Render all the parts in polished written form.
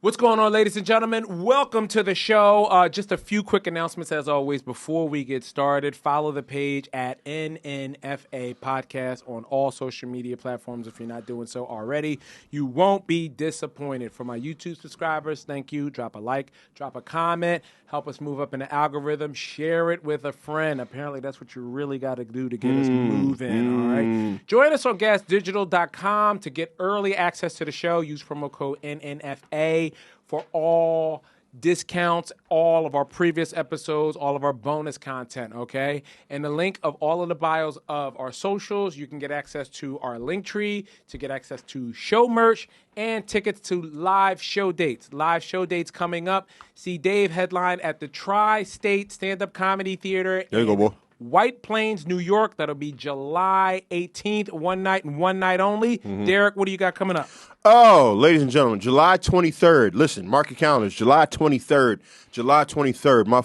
What's going on, ladies and gentlemen? Welcome to the show. Just a few quick announcements, as always, before we get started. Follow the page at NNFA Podcast on all social media platforms if you're not doing so already. You won't be disappointed. For my YouTube subscribers, thank you. Drop a like, drop a comment, help us move up in the algorithm. Share it with a friend. Apparently, that's what you really got to do to get us moving, all right? Join us on gasdigital.com to get early access to the show. Use promo code NNFA for all discounts, all of our previous episodes, all of our bonus content, okay? And the link of all of the bios of our socials, you can get access to our link tree, to get access to show merch, and tickets to live show dates. Live show dates coming up. See Dave headline at the Tri-State Stand-Up Comedy Theater. There you go, boy. White Plains, New York. That'll be July 18th, one night and one night only. Derek, what do you got coming up? Oh, ladies and gentlemen, July 23rd. Listen, mark your calendars. July 23rd. July 23rd. My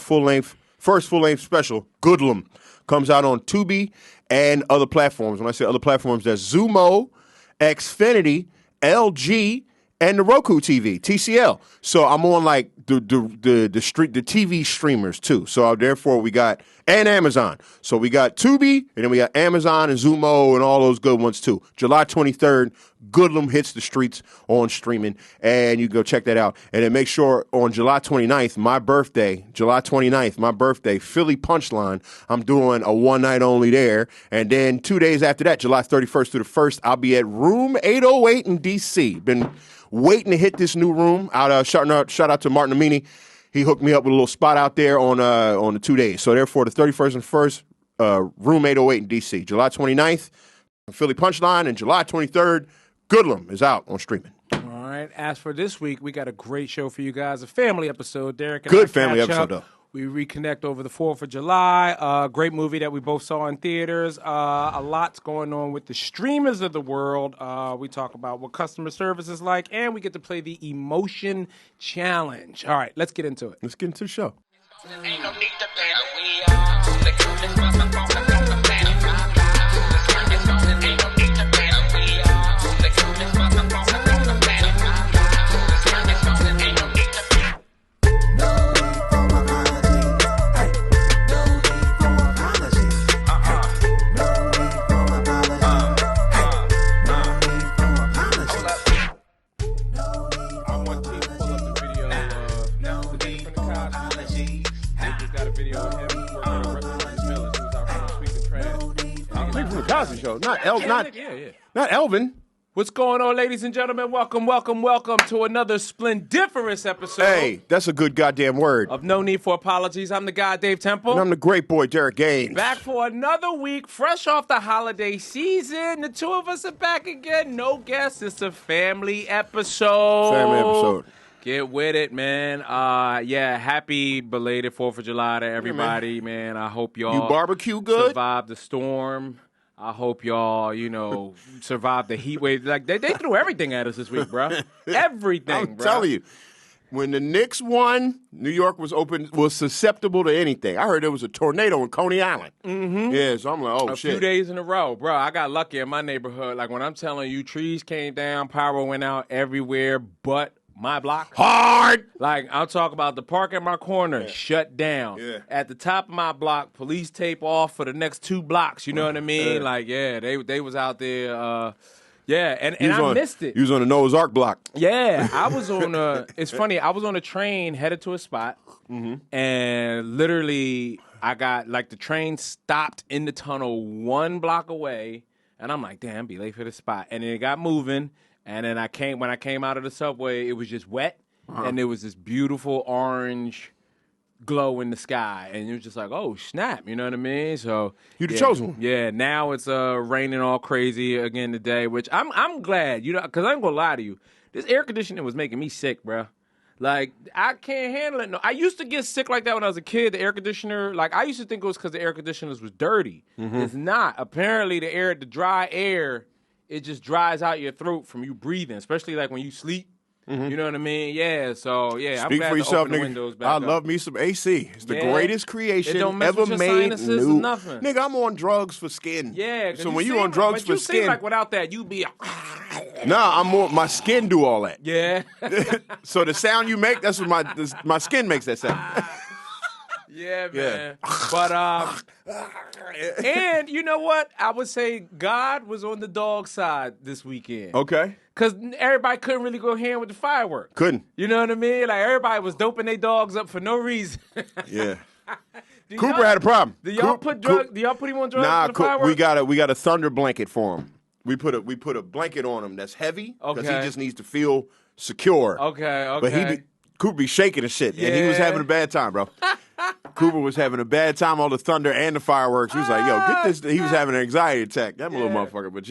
first full-length special, Goodlum, comes out on Tubi and other platforms. When I say other platforms, that's Zumo, Xfinity, LG, and the Roku TV, TCL. So I'm on like the TV streamers too. So therefore we got, and Amazon. So we got Tubi, and then we got Amazon and Zumo and all those good ones too. July 23rd, Goodlum hits the streets on streaming, and you can go check that out. And then make sure on July 29th, my birthday, Philly Punchline, I'm doing a one night only there. And then 2 days after that, July 31st through the 1st, I'll be at Room 808 in D.C. Been waiting to hit this new room. Shout out to Martin Amini. He hooked me up with a little spot out there on the 2 days. So therefore, the 31st and 1st, Room 808 in D.C. July 29th, Philly Punchline, and July 23rd, Goodlum is out on streaming. All right. As for this week, we got a great show for you guys. A family episode. Derek and Good family episode, though. We reconnect over the 4th of July. Great movie that we both saw in theaters. A lot's going on with the streamers of the world. We talk about what customer service is like, and we get to play the emotion challenge. All right, let's get into it. Let's get into the show. Ain't no need to plan. We are the coolest motherfuckers on the planet. Ain't no need to plan. We are the coolest motherfuckers on the planet. Ain't no need to plan. Cosby Show, not Elvin. What's going on, ladies and gentlemen? Welcome to another splendiferous episode. Hey, that's a good goddamn word. Of No Need for Apologies. I'm the guy, Dave Temple. And I'm the great boy, Derek Gaines. Back for another week, fresh off the holiday season. The two of us are back again. No guests. It's a family episode. Get with it, man. Happy belated 4th of July to everybody, man. I hope y'all You barbecue good? survived the storm. I hope y'all, survived the heat wave. Like they threw everything at us this week, bro. Everything, I'm bro. telling you. When the Knicks won, New York was susceptible to anything. I heard there was a tornado in Coney Island. Mm-hmm. Yeah, so I'm like, shit. A few days in a row. Bro, I got lucky in my neighborhood. Like when I'm telling you, trees came down, power went out everywhere but my block. Hard! Like, I'll talk about the park at my corner, shut down. Yeah. At the top of my block, police tape off for the next 2 blocks. You know what I mean? Like, they was out there. And I missed it. You was on the Noah's Ark block. Yeah, I was on it's funny, I was on a train headed to a spot, and literally I got, the train stopped in the tunnel 1 block away, and I'm like, damn, be late for the spot. And then it got moving. And then when I came out of the subway, it was just wet, and there was this beautiful orange glow in the sky, and it was just like, oh snap, you know what I mean? So you the chosen one. Yeah, now it's raining all crazy again today, which I'm glad, because I ain't gonna lie to you, this air conditioning was making me sick, bro. Like, I can't handle it. No, I used to get sick like that when I was a kid. The air conditioner, I used to think it was because the air conditioners was dirty. It's not. Apparently, the dry air, it just dries out your throat from you breathing, especially when you sleep. You know what I mean? Yeah, so, yeah, Speak I'm glad for yourself, to open the nigga. windows back I up. love me some AC. It's the greatest creation It don't mess ever with your made. sinuses or nothing. Nigga, I'm on drugs for skin. Yeah. So when you on drugs for you skin, seem like without that, you'd be Nah, I'm more. My skin do all that. Yeah. So the sound you make, that's what my skin makes that sound. Yeah, man. But and you know what? I would say God was on the dog side this weekend. Okay. Because everybody couldn't really go hand with the fireworks. Couldn't. You know what I mean? Like, everybody was doping their dogs up for no reason. Yeah. Cooper had a problem. Do y'all put him on drugs for the fireworks? we got a thunder blanket for him. We put a blanket on him that's heavy because he just needs to feel secure. Okay. But Cooper be shaking and shit, and he was having a bad time, bro. Cooper was having a bad time, all the thunder and the fireworks. He was like, yo, get this. He was having an anxiety attack. That little motherfucker. But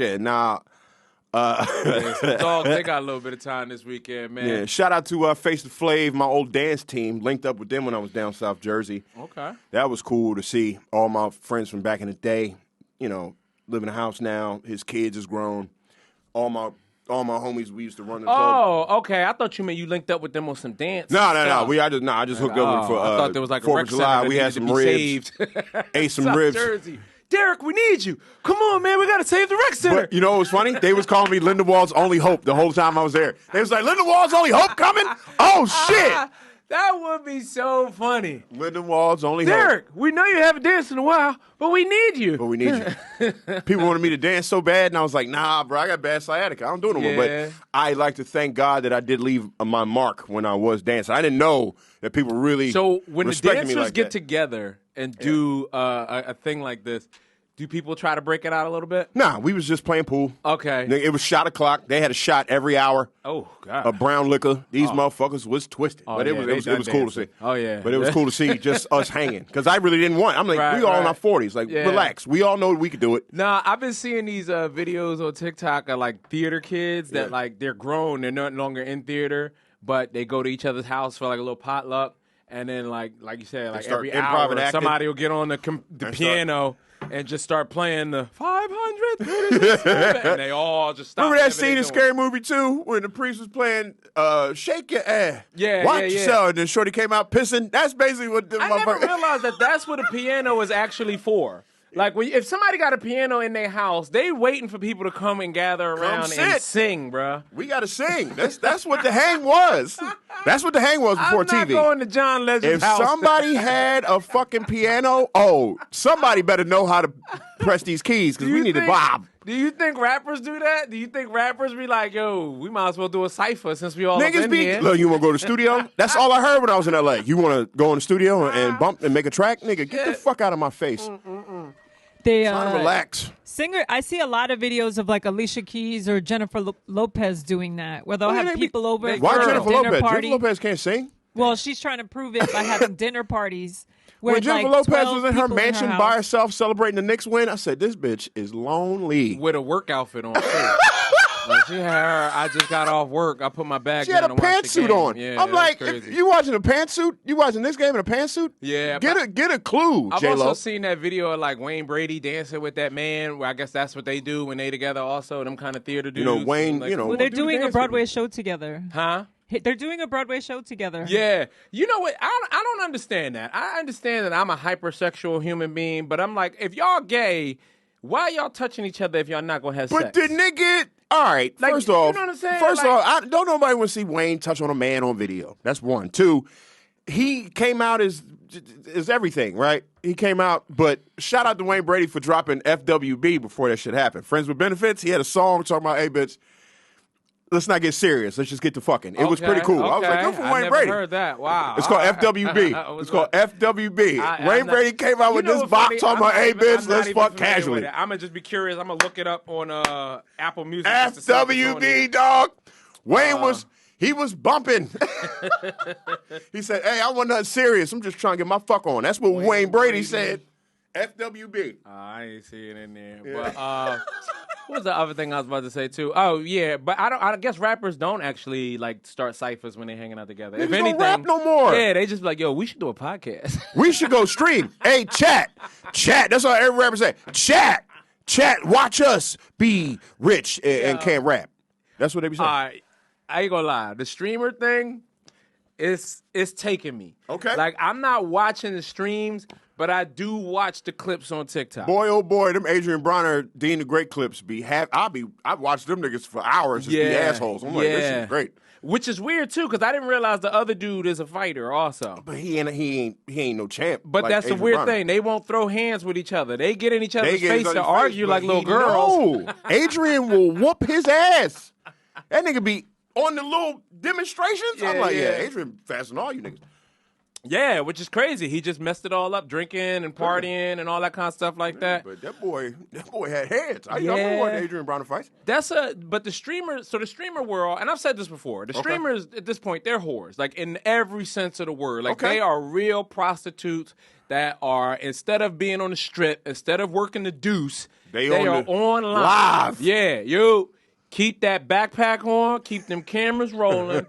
dogs, they got a little bit of time this weekend, man. Yeah, shout out to Face the Flav, my old dance team. Linked up with them when I was down South Jersey. Okay. That was cool to see all my friends from back in the day, live in the house now. His kids is grown. All my homies, we used to run the club. Oh, okay. I thought you meant you linked up with them on some dance. No. I just hooked up with for I thought there was like a 4th rec of July. center We had some ribs. Ate some South ribs. Jersey. Derek, we need you. Come on, man. We got to save the rec center. But you know what was funny? They was calling me Lindenwald's only hope the whole time I was there. They was like, Lindenwald's only hope coming? Oh, shit. That would be so funny. Lindenwald's only hope. Derek, we know you haven't danced in a while, but we need you. People wanted me to dance so bad, and I was like, nah, bro, I got bad sciatica. I don't do it no more. But I like to thank God that I did leave my mark when I was dancing. I didn't know that people really So when the respected me dancers like get that. together and do a thing like this, do people try to break it out a little bit? Nah, we was just playing pool. Okay. It was shot o'clock. They had a shot every hour. Oh, God. A brown liquor. These motherfuckers was twisted. But it was cool to see. Oh, yeah. But it was cool to see just us hanging. Because I really didn't want it. I'm like, we all in our 40s. Like, relax. We all know we could do it. Nah, I've been seeing these videos on TikTok of, like, theater kids that, like, they're grown. They're no longer in theater, but they go to each other's house for, like, a little potluck. And then, like you said, like, every hour, somebody will get on the piano and just start playing the 500. And they all just stop. Remember that scene in Scary Movie 2 when the priest was playing Shake Your Ass? Watch yourself. And then Shorty came out pissing. That's basically what the I never realized that's what a piano is actually for. Like, if somebody got a piano in their house, they waiting for people to come and gather around and sing, bruh. We got to sing. That's what the hang was. That's what the hang was before TV. I'm not going to John Legend's house. If somebody had a fucking piano, somebody better know how to press these keys because we need to bob. Do you think rappers do that? Do you think rappers be like, yo, we might as well do a cypher since we all Niggas up in here? Look, you want to go to the studio? That's all I heard when I was in L.A. You want to go in the studio and bump and make a track? Nigga, get the fuck out of my face. They trying to relax. I see a lot of videos of like Alicia Keys or Jennifer Lopez doing that, where they'll have people over for Why a Jennifer dinner Lopez? party. Jennifer Lopez can't sing. Well, she's trying to prove it by having dinner parties. When Jennifer Lopez was in her people mansion house. by herself celebrating the Knicks win, I said, this bitch is lonely. With a work outfit on, too. Like, she had her, I just got off work. I put my bag She down had a and watched the pantsuit game. on. Yeah, I'm like, crazy. you watching a pantsuit? You watching this game in a pantsuit? Yeah. Get a clue, I've J-Lo. also seen that video of like Wayne Brady dancing with that man, where I guess that's what they do when they together also, them kind of theater dudes. Wayne, like, Well, they're doing a Broadway show together. Huh? They're doing a Broadway show together. Yeah. You know what? I don't understand that. I understand that I'm a hypersexual human being, but I'm like, if y'all gay, why y'all touching each other if y'all not going to have sex? But the nigga, all right, Like, first off, you know what I'm saying? First Like- off, I don't nobody want to see Wayne touch on a man on video. That's one. Two, he came out as everything, right? He came out, but shout out to Wayne Brady for dropping FWB before that shit happened. Friends with Benefits, he had a song talking about, hey, bitch, let's not get serious. Let's just get to fucking. It was pretty cool. I was like, good for Wayne Brady. I never heard that. Wow. It's called FWB. It's called FWB. Wayne Brady came out with this box talking about, hey, bitch, let's fuck casually. I'm going to just be curious. I'm going to look it up on Apple Music. FWB, dog. Wayne was bumping. He said, hey, I want nothing serious. I'm just trying to get my fuck on. That's what Wayne Brady said. FWB. I ain't seeing it in there. Yeah. But what was the other thing I was about to say too? Oh yeah, but I guess rappers don't actually like start ciphers when they're hanging out together. Niggas if anything, don't rap no more. Yeah, they just be like, yo, we should do a podcast. We should go stream. Hey, chat. That's all every rapper say. Chat. Watch us be rich and can't rap. That's what they be saying. I ain't gonna lie. The streamer thing, it's taking me. Okay. Like, I'm not watching the streams, but I do watch the clips on TikTok. Boy, oh boy, them Adrian Bronner, Dean the Great clips I watch them niggas for hours just be assholes. I'm like, this shit's great. Which is weird too, because I didn't realize the other dude is a fighter also. But he ain't no champ. But like that's the Adrian weird Bronner. thing. They won't throw hands with each other. They get in each other's They get in face each to other's argue face, like but little girls. No. Adrian will whoop his ass. That nigga be on the little demonstrations. I'm like, yeah, Adrian faster than all you niggas. Yeah, which is crazy. He just messed it all up, drinking and partying and all that kind of stuff like that. But that boy had heads. I remember watching Adrian Bronner fights. But the streamers, so the streamer world, and I've said this before, the streamers at this point, they're whores, like in every sense of the word. Like they are real prostitutes that are, instead of being on the strip, instead of working the deuce, they are online. Live. Yeah, you keep that backpack on, keep them cameras rolling.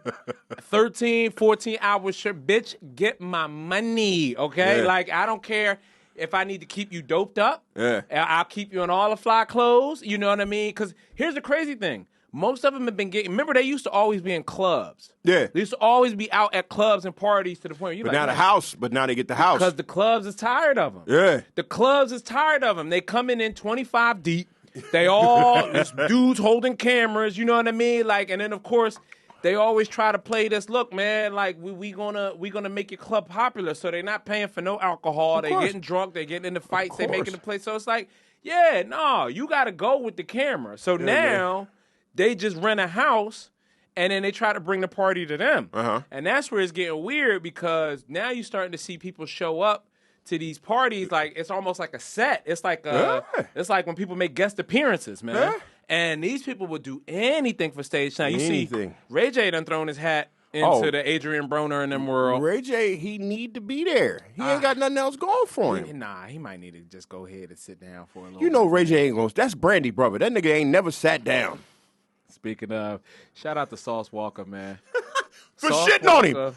13, 14 hours, sure, bitch, get my money, okay? Yeah. Like, I don't care if I need to keep you doped up. Yeah. I'll keep you in all the fly clothes, you know what I mean? Because here's the crazy thing. Most of them have been getting, remember they used to always be in clubs. Yeah. They used to always be out at clubs and parties to the point where you're But like, now the house, but now they get the house. because the clubs is tired of them. Yeah. The clubs is tired of them. They come in 25 deep. They all, it's dudes holding cameras, you know what I mean? Like, and then of course, they always try to play this, look, man, like we gonna make your club popular. So they're not paying for no alcohol. They're getting drunk. They're getting into fights. They making the place. So it's like, yeah, no, you got to go with the camera. So now they just rent a house and then they try to bring the party to them. And that's where it's getting weird because now you're starting to see people show up to these parties, like it's almost like a set. It's like it's like when people make guest appearances, man. Yeah. And these people would do anything for stage time. You Anything. see, Ray J done thrown his hat into the Adrian Bronner and them world. Ray J, he need to be there. He ain't got nothing else going for him. Nah, he might need to just go ahead and sit down for a little. You know Ray J ain't going to. That's Brandy, brother. That nigga ain't never sat down. Speaking of, shout out to Sauce Walka, man. For shitting on him.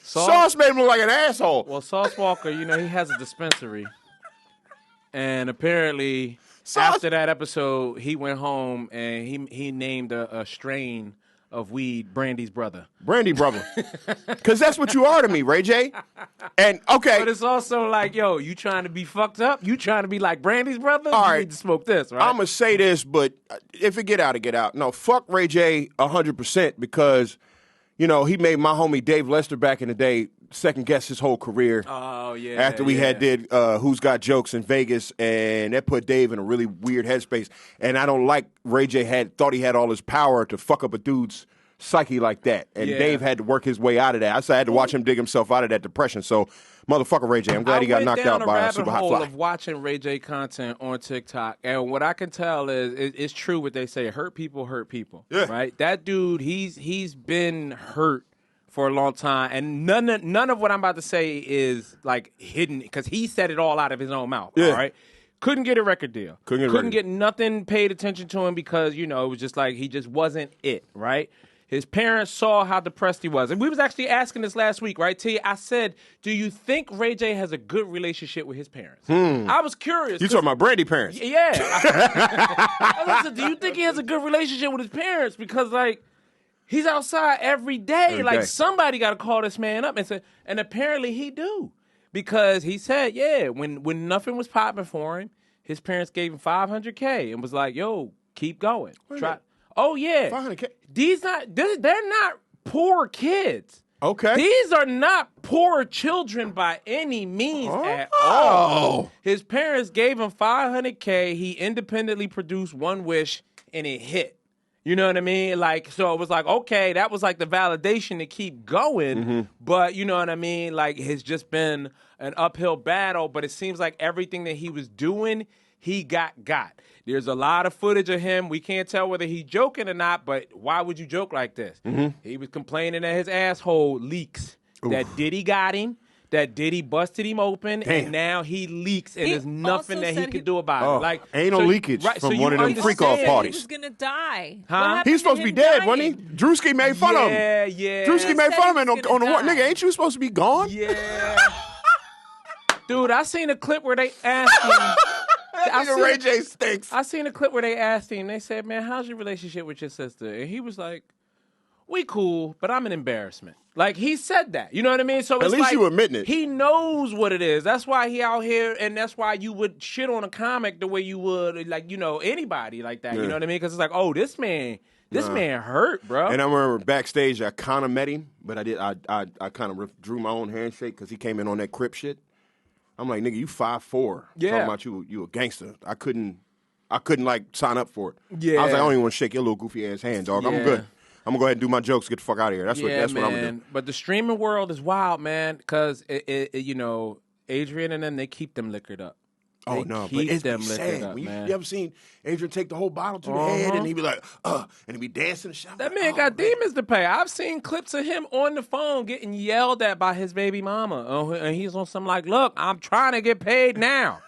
Sauce made him look like an asshole. Well, Sauce Walka, you know, he has a dispensary. And apparently, after that episode, he went home and he named a strain of weed Brandy's brother. Brandy brother. Because that's what you are to me, Ray J. And, okay. But it's also like, yo, you trying to be fucked up? You trying to be like Brandy's brother? All you right. need to smoke this, right? I'm going to say this, but if it get out, it get out. No, fuck Ray J 100% because, you know, he made my homie Dave Lester back in the day second guess his whole career. Oh, yeah. After we had did Who's Got Jokes in Vegas, and that put Dave in a really weird headspace. And I don't like Ray J thought he had all his power to fuck up a dude's psyche like that. And Dave had to work his way out of that. I had to watch him dig himself out of that depression. So, motherfucker Ray J, I'm glad he got knocked out by a super hot fly. I went down a rabbit hole of watching Ray J content on TikTok, and what I can tell is it's true what they say: hurt people, Yeah. right? That dude, he's been hurt for a long time, and none of what I'm about to say is like hidden because he said it all out of his own mouth. Yeah. All right. Couldn't get a record deal. Couldn't get nothing paid attention to him because, you know, it was just like he just wasn't it, right? His parents saw how depressed he was. And we was actually asking this last week, right, T? I said, do you think Ray J has a good relationship with his parents? I was curious. You talking about Brandy parents? Yeah. I said, do you think he has a good relationship with his parents? Because, like, he's outside every day. Every day. Somebody got to call this man up and say, and apparently he do. Because he said, when nothing was popping for him, his parents gave him $500K and was like, yo, keep going. Try. Oh, yeah. $500K? They're not poor kids. Okay. These are not poor children by any means at all. His parents gave him $500K. He independently produced One Wish, and it hit. You know what I mean? Like, so it was like, okay, that was like the validation to keep going. But you know what I mean? Like, it's just been an uphill battle. But it seems like everything that he was doing, he got. There's a lot of footage of him. We can't tell whether he's joking or not, but why would you joke like this? He was complaining that his asshole leaks, that Diddy got him, that Diddy busted him open, and now he leaks, and there's nothing that he could do about it. Like, ain't no leakage from one of them freak-off parties. He was going to die. Huh? He was supposed to be dead, wasn't he? Drewski made fun of him. Yeah. Drewski made fun of him on the die. nigga, ain't you supposed to be gone? Yeah. Dude, I seen a clip where they asked him. Ray J stinks. I seen a clip where they asked him, they said, man, how's your relationship with your sister? And he was like, we cool, but I'm an embarrassment. Like, he said that. You know what I mean? So At it's least like, you admitting it. He knows what it is. That's why he out here, and that's why you would shit on a comic the way you would, like, you know, anybody like that. You know what I mean? Because it's like, oh, this man hurt, bro. And I remember backstage, I kind of met him, but I kind of withdrew my own handshake because he came in on that Crip shit. I'm like, nigga, you 5'4". Yeah. Talking about you a gangster. I couldn't like sign up for it. Yeah. I was like, I don't even want to shake your little goofy ass hand, dog. I'm good. I'm gonna go ahead and do my jokes. Get the fuck out of here. That's what I'm gonna do. But the streaming world is wild, man. Because you know, Adrian and them, they keep them liquored up. Oh They no, but keep it's them sad. liquored up, You man. ever seen Adrian take the whole bottle to the head and he be like, and he be dancing and shit? That man got demons to pay. I've seen clips of him on the phone getting yelled at by his baby mama. And he's on some like, look, I'm trying to get paid now.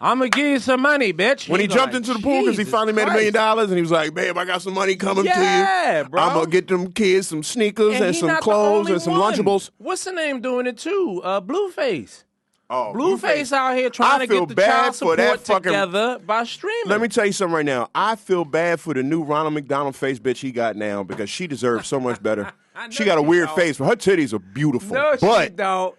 I'm going to give you some money, bitch. When he jumped into the pool because he finally made $1 million and he was like, babe, I got some money coming to you. Yeah, bro. I'm going to get them kids some sneakers and he some not the clothes only and some one. Lunchables. What's the name doing it too? Blueface. Oh, Blueface out here trying to feel get the bad child for that support fucking- together by streaming. Let me tell you something right now. I feel bad for the new Ronald McDonald face bitch he got now because she deserves so much better. She got a weird face, but her titties are beautiful. No, but she don't.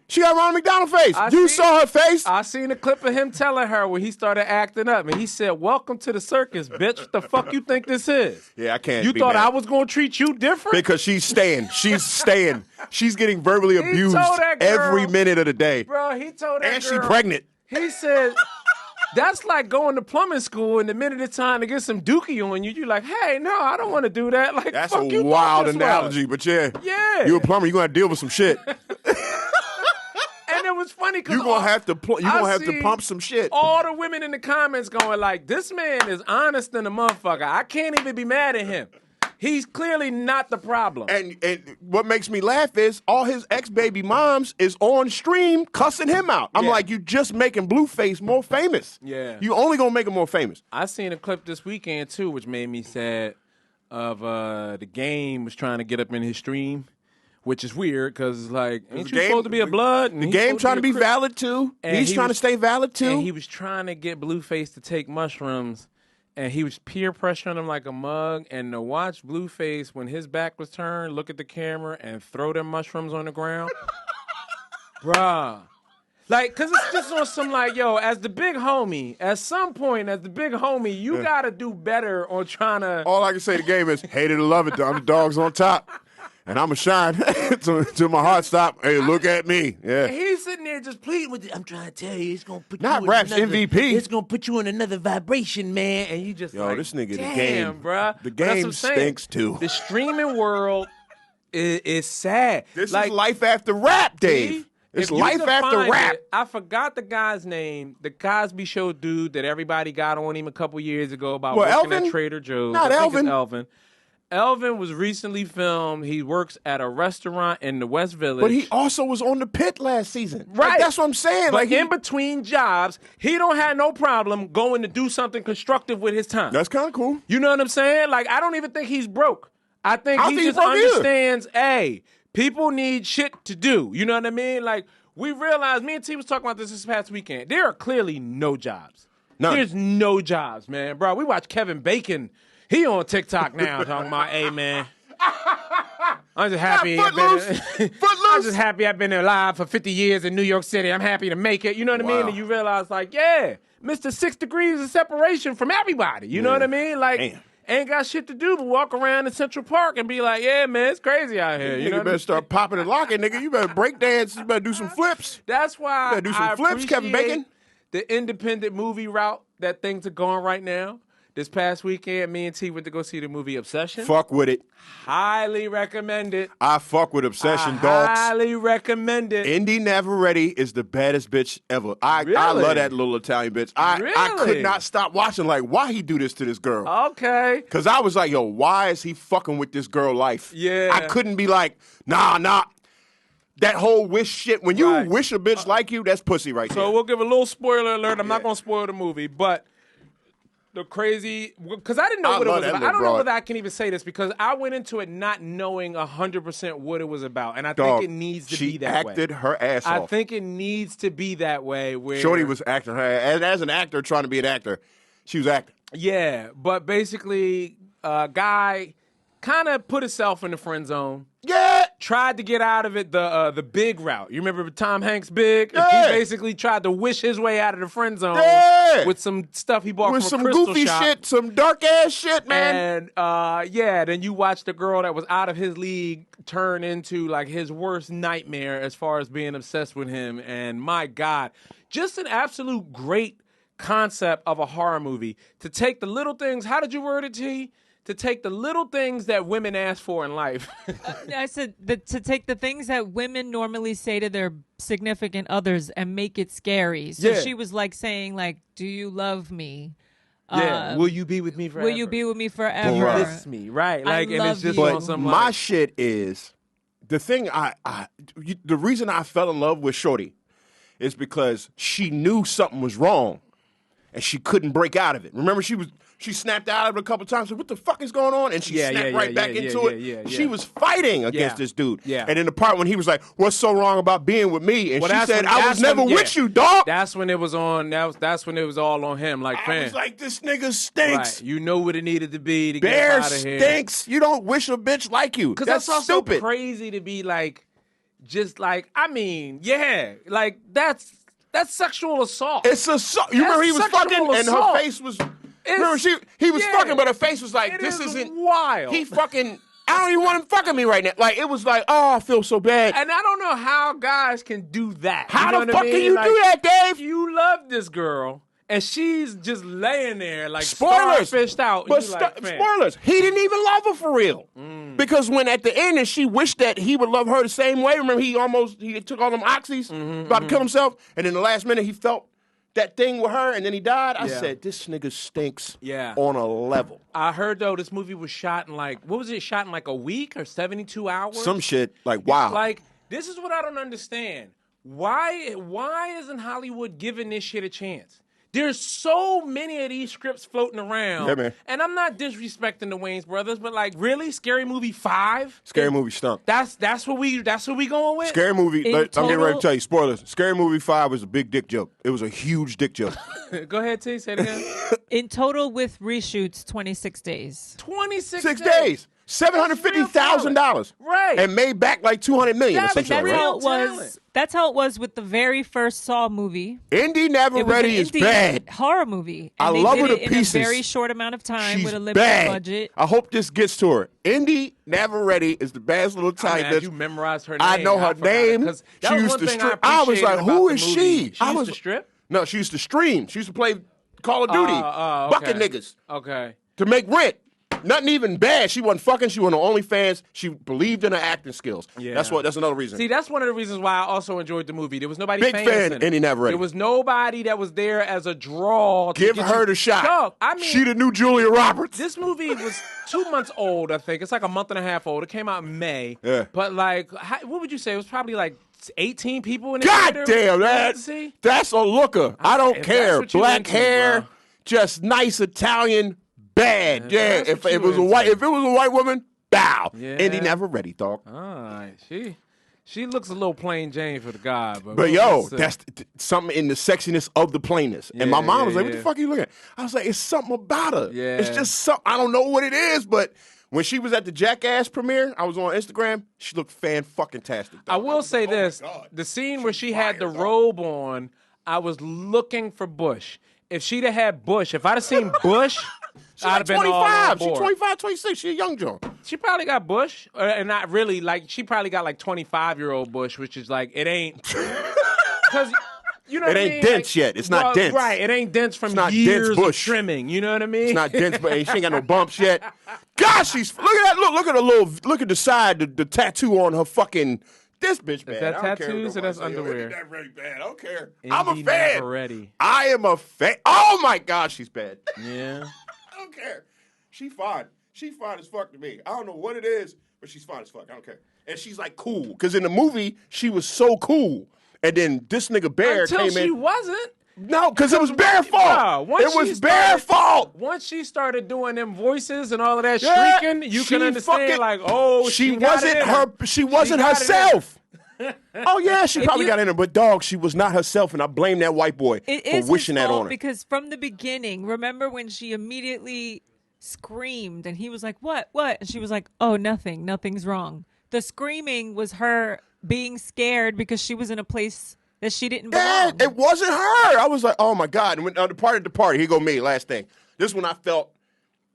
she got Ronald McDonald face. You saw her face? I seen a clip of him telling her when he started acting up, and he said, "Welcome to the circus, bitch. What the fuck you think this is?" Yeah, I can't. You be thought mad. I was gonna treat you different? Because she's staying. She's staying. She's getting verbally abused told that girl- every minute of the day. Bro, he told that And she girl, pregnant. He said, that's like going to plumbing school, and the minute it's time to get some dookie on you, you're like, hey, no, I don't want to do that. Like, That's fuck a you wild thought this analogy, was. but yeah. Yeah. You a plumber, you're going to deal with some shit. And it was funny because You're going to have to pump some shit. All the women in the comments going like, this man is honest than a motherfucker. I can't even be mad at him. He's clearly not the problem. And what makes me laugh is all his ex-baby moms is on stream cussing him out. I'm like, you just making Blueface more famous. Yeah. You only going to make him more famous. I seen a clip this weekend, too, which made me sad, of the Game was trying to get up in his stream, which is weird because, like, ain't you supposed to be a blood? And The he's Game supposed trying to be a Crip. valid, too. And He's he trying to was- stay valid, too. And he was trying to get Blueface to take mushrooms, and he was peer pressuring him like a mug. And to watch Blueface, when his back was turned, look at the camera and throw them mushrooms on the ground. Bruh. Like, because it's just on some like, yo, as the big homie, at some point, as the big homie, you got to do better on trying to. All I can say to the Game is, hate it or love it, the underdog's on top. And I'm going to shine till my heart stop. Hey, look at me. Yeah. He's sitting there just pleading with you. I'm trying to tell you, it's going to put Not you in Rap's another, MVP. It's going to put you in another vibration, man. And you just Yo, like, this nigga, the damn, Game. bruh. The But that's what Game I'm saying. stinks, too. The streaming world is sad. This like, is life after rap, Dave. It's if you life can after find rap. it, I forgot the guy's name. The Cosby Show dude that everybody got on him a couple years ago about What, working Elvin? at Trader Joe's. Not I think Elvin. It's Elvin. Elvin was recently filmed. He works at a restaurant in the West Village. But he also was on the Pit last season. Right. Like, that's what I'm saying. But Like, in between jobs, he don't have no problem going to do something constructive with his time. that's kind of cool. You know what I'm saying? Like, I don't even think he's broke. I think I don't he think he's just broke either. understands, hey, people need shit to do. You know what I mean? Like, we realized, me and T was talking about this past weekend. There are clearly no jobs. None. There's no jobs, man. Bro, we watch Kevin Bacon. He on TikTok now talking about, hey, man. I'm just happy. Footloose. I'm Footloose. just happy I've been alive for 50 years in New York City. I'm happy to make it. You know what I mean? Wow. And you realize, like, yeah, Mr. 6 degrees of separation from everybody. You know what I mean? Like, Damn. ain't got shit to do but walk around in Central Park and be like, yeah, man, it's crazy out here. You know Nigga what I better mean? start popping and locking, nigga. You better break dance. You better do some flips. That's why better do some I flips, Kevin appreciate Bacon. the independent movie route that things are going right now. This past weekend, me and T went to go see the movie Obsession. Fuck with it. Highly recommend it. I fuck with Obsession, dogs. Highly recommend it. Indy Navarrete is the baddest bitch ever. I Really? love that little Italian bitch. I Really? could not stop watching. Like, why he do this to this girl? Okay. Because I was like, yo, why is he fucking with this girl life? Yeah. I couldn't be like, nah. That whole wish shit. When you Right. wish a bitch like you, that's pussy right So there. we'll give a little spoiler alert. I'm not going to spoil the movie, but the crazy, because I didn't know I what it love was that about. I little don't know broad. whether I can even say this because I went into it not knowing 100% what it was about, and I Dog, think it needs to she be that way. acted her ass I off. think it needs to be that way. Where Shorty was acting her ass. And as an actor trying to be an actor, she was acting. Yeah, but basically, guy kind of put herself in the friend zone. Yeah. Tried to get out of it the big route. You remember Tom Hanks Big? Yeah. He basically tried to wish his way out of the friend zone with some stuff he bought with from some a crystal goofy shop. shit, some dark ass shit, man. And then you watch the girl that was out of his league turn into like his worst nightmare as far as being obsessed with him. And my God, just an absolute great concept of a horror movie. To take the little things, how did you word it, T? To take the little things that women ask for in life. I said to take the things that women normally say to their significant others and make it scary. So she was like saying, like, "Do you love me? Will you be with me forever? Will you be with me forever? You miss me, right? Like, and it's just you. on But some my like, shit is the thing. The reason I fell in love with Shorty is because she knew something was wrong, and she couldn't break out of it. Remember, she snapped out of it a couple times. Said, "What the fuck is going on?" And she snapped right back into it. She was fighting against this dude. Yeah. And in the part when he was like, "What's so wrong about being with me?" And she said, "I was never with you, dog." That's when it was on. That's when it was all on him. Like, I was like, "This nigga stinks." Right. You know what it needed to be to Bear get out of here. stinks. You don't wish a bitch like you. Because That's also stupid. crazy to be like, just like, I mean, like that's sexual assault. It's assault. You remember he was sexual fucking and assault. her face was. Remember he was fucking, but her face was like, It "This is isn't wild." He fucking. I don't even want him fucking me right now. Like it was like, oh, I feel so bad. And I don't know how guys can do that. How you know the what fuck I mean? can you Like, do that, Dave? You love this girl, and she's just laying there like Spoilers, starfished out. But You like, man. spoilers, he didn't even love her for real. Because when at the end, and she wished that he would love her the same way. Remember, he took all them oxys, about to kill himself, and in the last minute, he felt that thing with her, and then he died. I said, this nigga stinks on a level. I heard, though, this movie was shot in like, what was it, shot in like a week or 72 hours? Some shit, like, wow. Like, this is what I don't understand. Why isn't Hollywood giving this shit a chance? There's so many of these scripts floating around. Yeah, man. And I'm not disrespecting the Wayans brothers, but like, really? Scary Movie 5? Scary Movie stunk. That's what we going with? Scary Movie, In I'm getting ready to total- tell you, spoilers. Scary Movie 5 was a big dick joke. It was a huge dick joke. Go ahead, T. Say it again. In total, with reshoots, 26 days. 26 6 days. $750,000. Right. And made back like $200 million or That's something, real right? How it was. talent. That's how it was with the very first Saw movie. Indy Never It was Ready an is indie bad. horror movie. I And they love did her it to in pieces. a very short amount of time She's with a limited bad. budget. I hope this gets to her. Indy Never Ready is the baddest little I'm type. glad you memorized her name. I know her forgot it, name. 'cause She that was used one to thing strip. I was appreciated like, about who the is movie. she? She used to strip? No, she used to stream. She used to play Call of Duty, okay. bucket niggas Okay. to make rent. Nothing even bad. She wasn't fucking. She went on OnlyFans. She believed in her acting skills. Yeah. That's another reason. See, that's one of the reasons why I also enjoyed the movie. There was nobody Big famous fan, in it. Indy Never Ready. There was nobody that was there as a draw. To Give get her you- the shot. Dog, I mean, she the new Julia Roberts. this movie was 2 months old, I think. It's like a month and a half old. It came out in May. Yeah. But like, what would you say? It was probably like 18 people in the God theater. damn, You that, to see? that's a looker. I don't If care. that's what you Black into, hair, bro. just nice Italian, bad. Yeah, that's if what it you was a into. white, if it was a white woman, bow. Yeah. Indy Never Ready, dog. She looks a little plain Jane for the guy, But yo, that's something in the sexiness of the plainness. And my mom was like, what the fuck are you looking at? I was like, it's something about her. Yeah. It's just something, I don't know what it is, but when she was at the Jackass premiere, I was on Instagram, she looked fan-fucking-tastic. I will say oh my this: God. the scene where she had the fire, dog. robe on, I was looking for Bush. If she'd have had Bush, if I'd have seen Bush, She's I'd like have been all 25. on She's board. 25, 26. She a young John. She probably got Bush, and not really. Like she probably got like 25-year-old Bush, which is like it ain't because you know It what I ain't mean? dense yet. It's not dense. Right, it ain't dense from not years dense of Bush. trimming. You know what I mean? It's not dense, but she ain't got no bumps yet. Gosh, look at that. Look at the side, the tattoo on her fucking. This bitch bad. that I don't care what tattoos or nobody that's say. Yo, underwear? Ain't that really bad? I don't care. I'm a Indy fan. Never Ready. I am a fan. Oh my God, she's bad. Yeah. I don't care. She fine. She fine as fuck to me. I don't know what it is, but she's fine as fuck. I don't care. And she's like cool. Because in the movie, she was so cool. And then this nigga Bear Until came she in. wasn't. No, because it was Bear fault. Once It she was Bear started- fault. Once she started doing them voices and all of that Yeah, shrieking, you she can understand fucking- like, oh, she got wasn't it in her. She wasn't got it in her. herself. Oh yeah, she probably you- got in her, but dog, she was not herself, and I blame that white boy It for is wishing his that fault on her. because from the beginning, remember when she immediately screamed, and he was like, "What? What?" And she was like, "Oh, nothing. Nothing's wrong." The screaming was her being scared because she was in a place that she didn't belong. Yeah, it wasn't her. I was like, oh my God. And when the party, here go me, last thing. This one I felt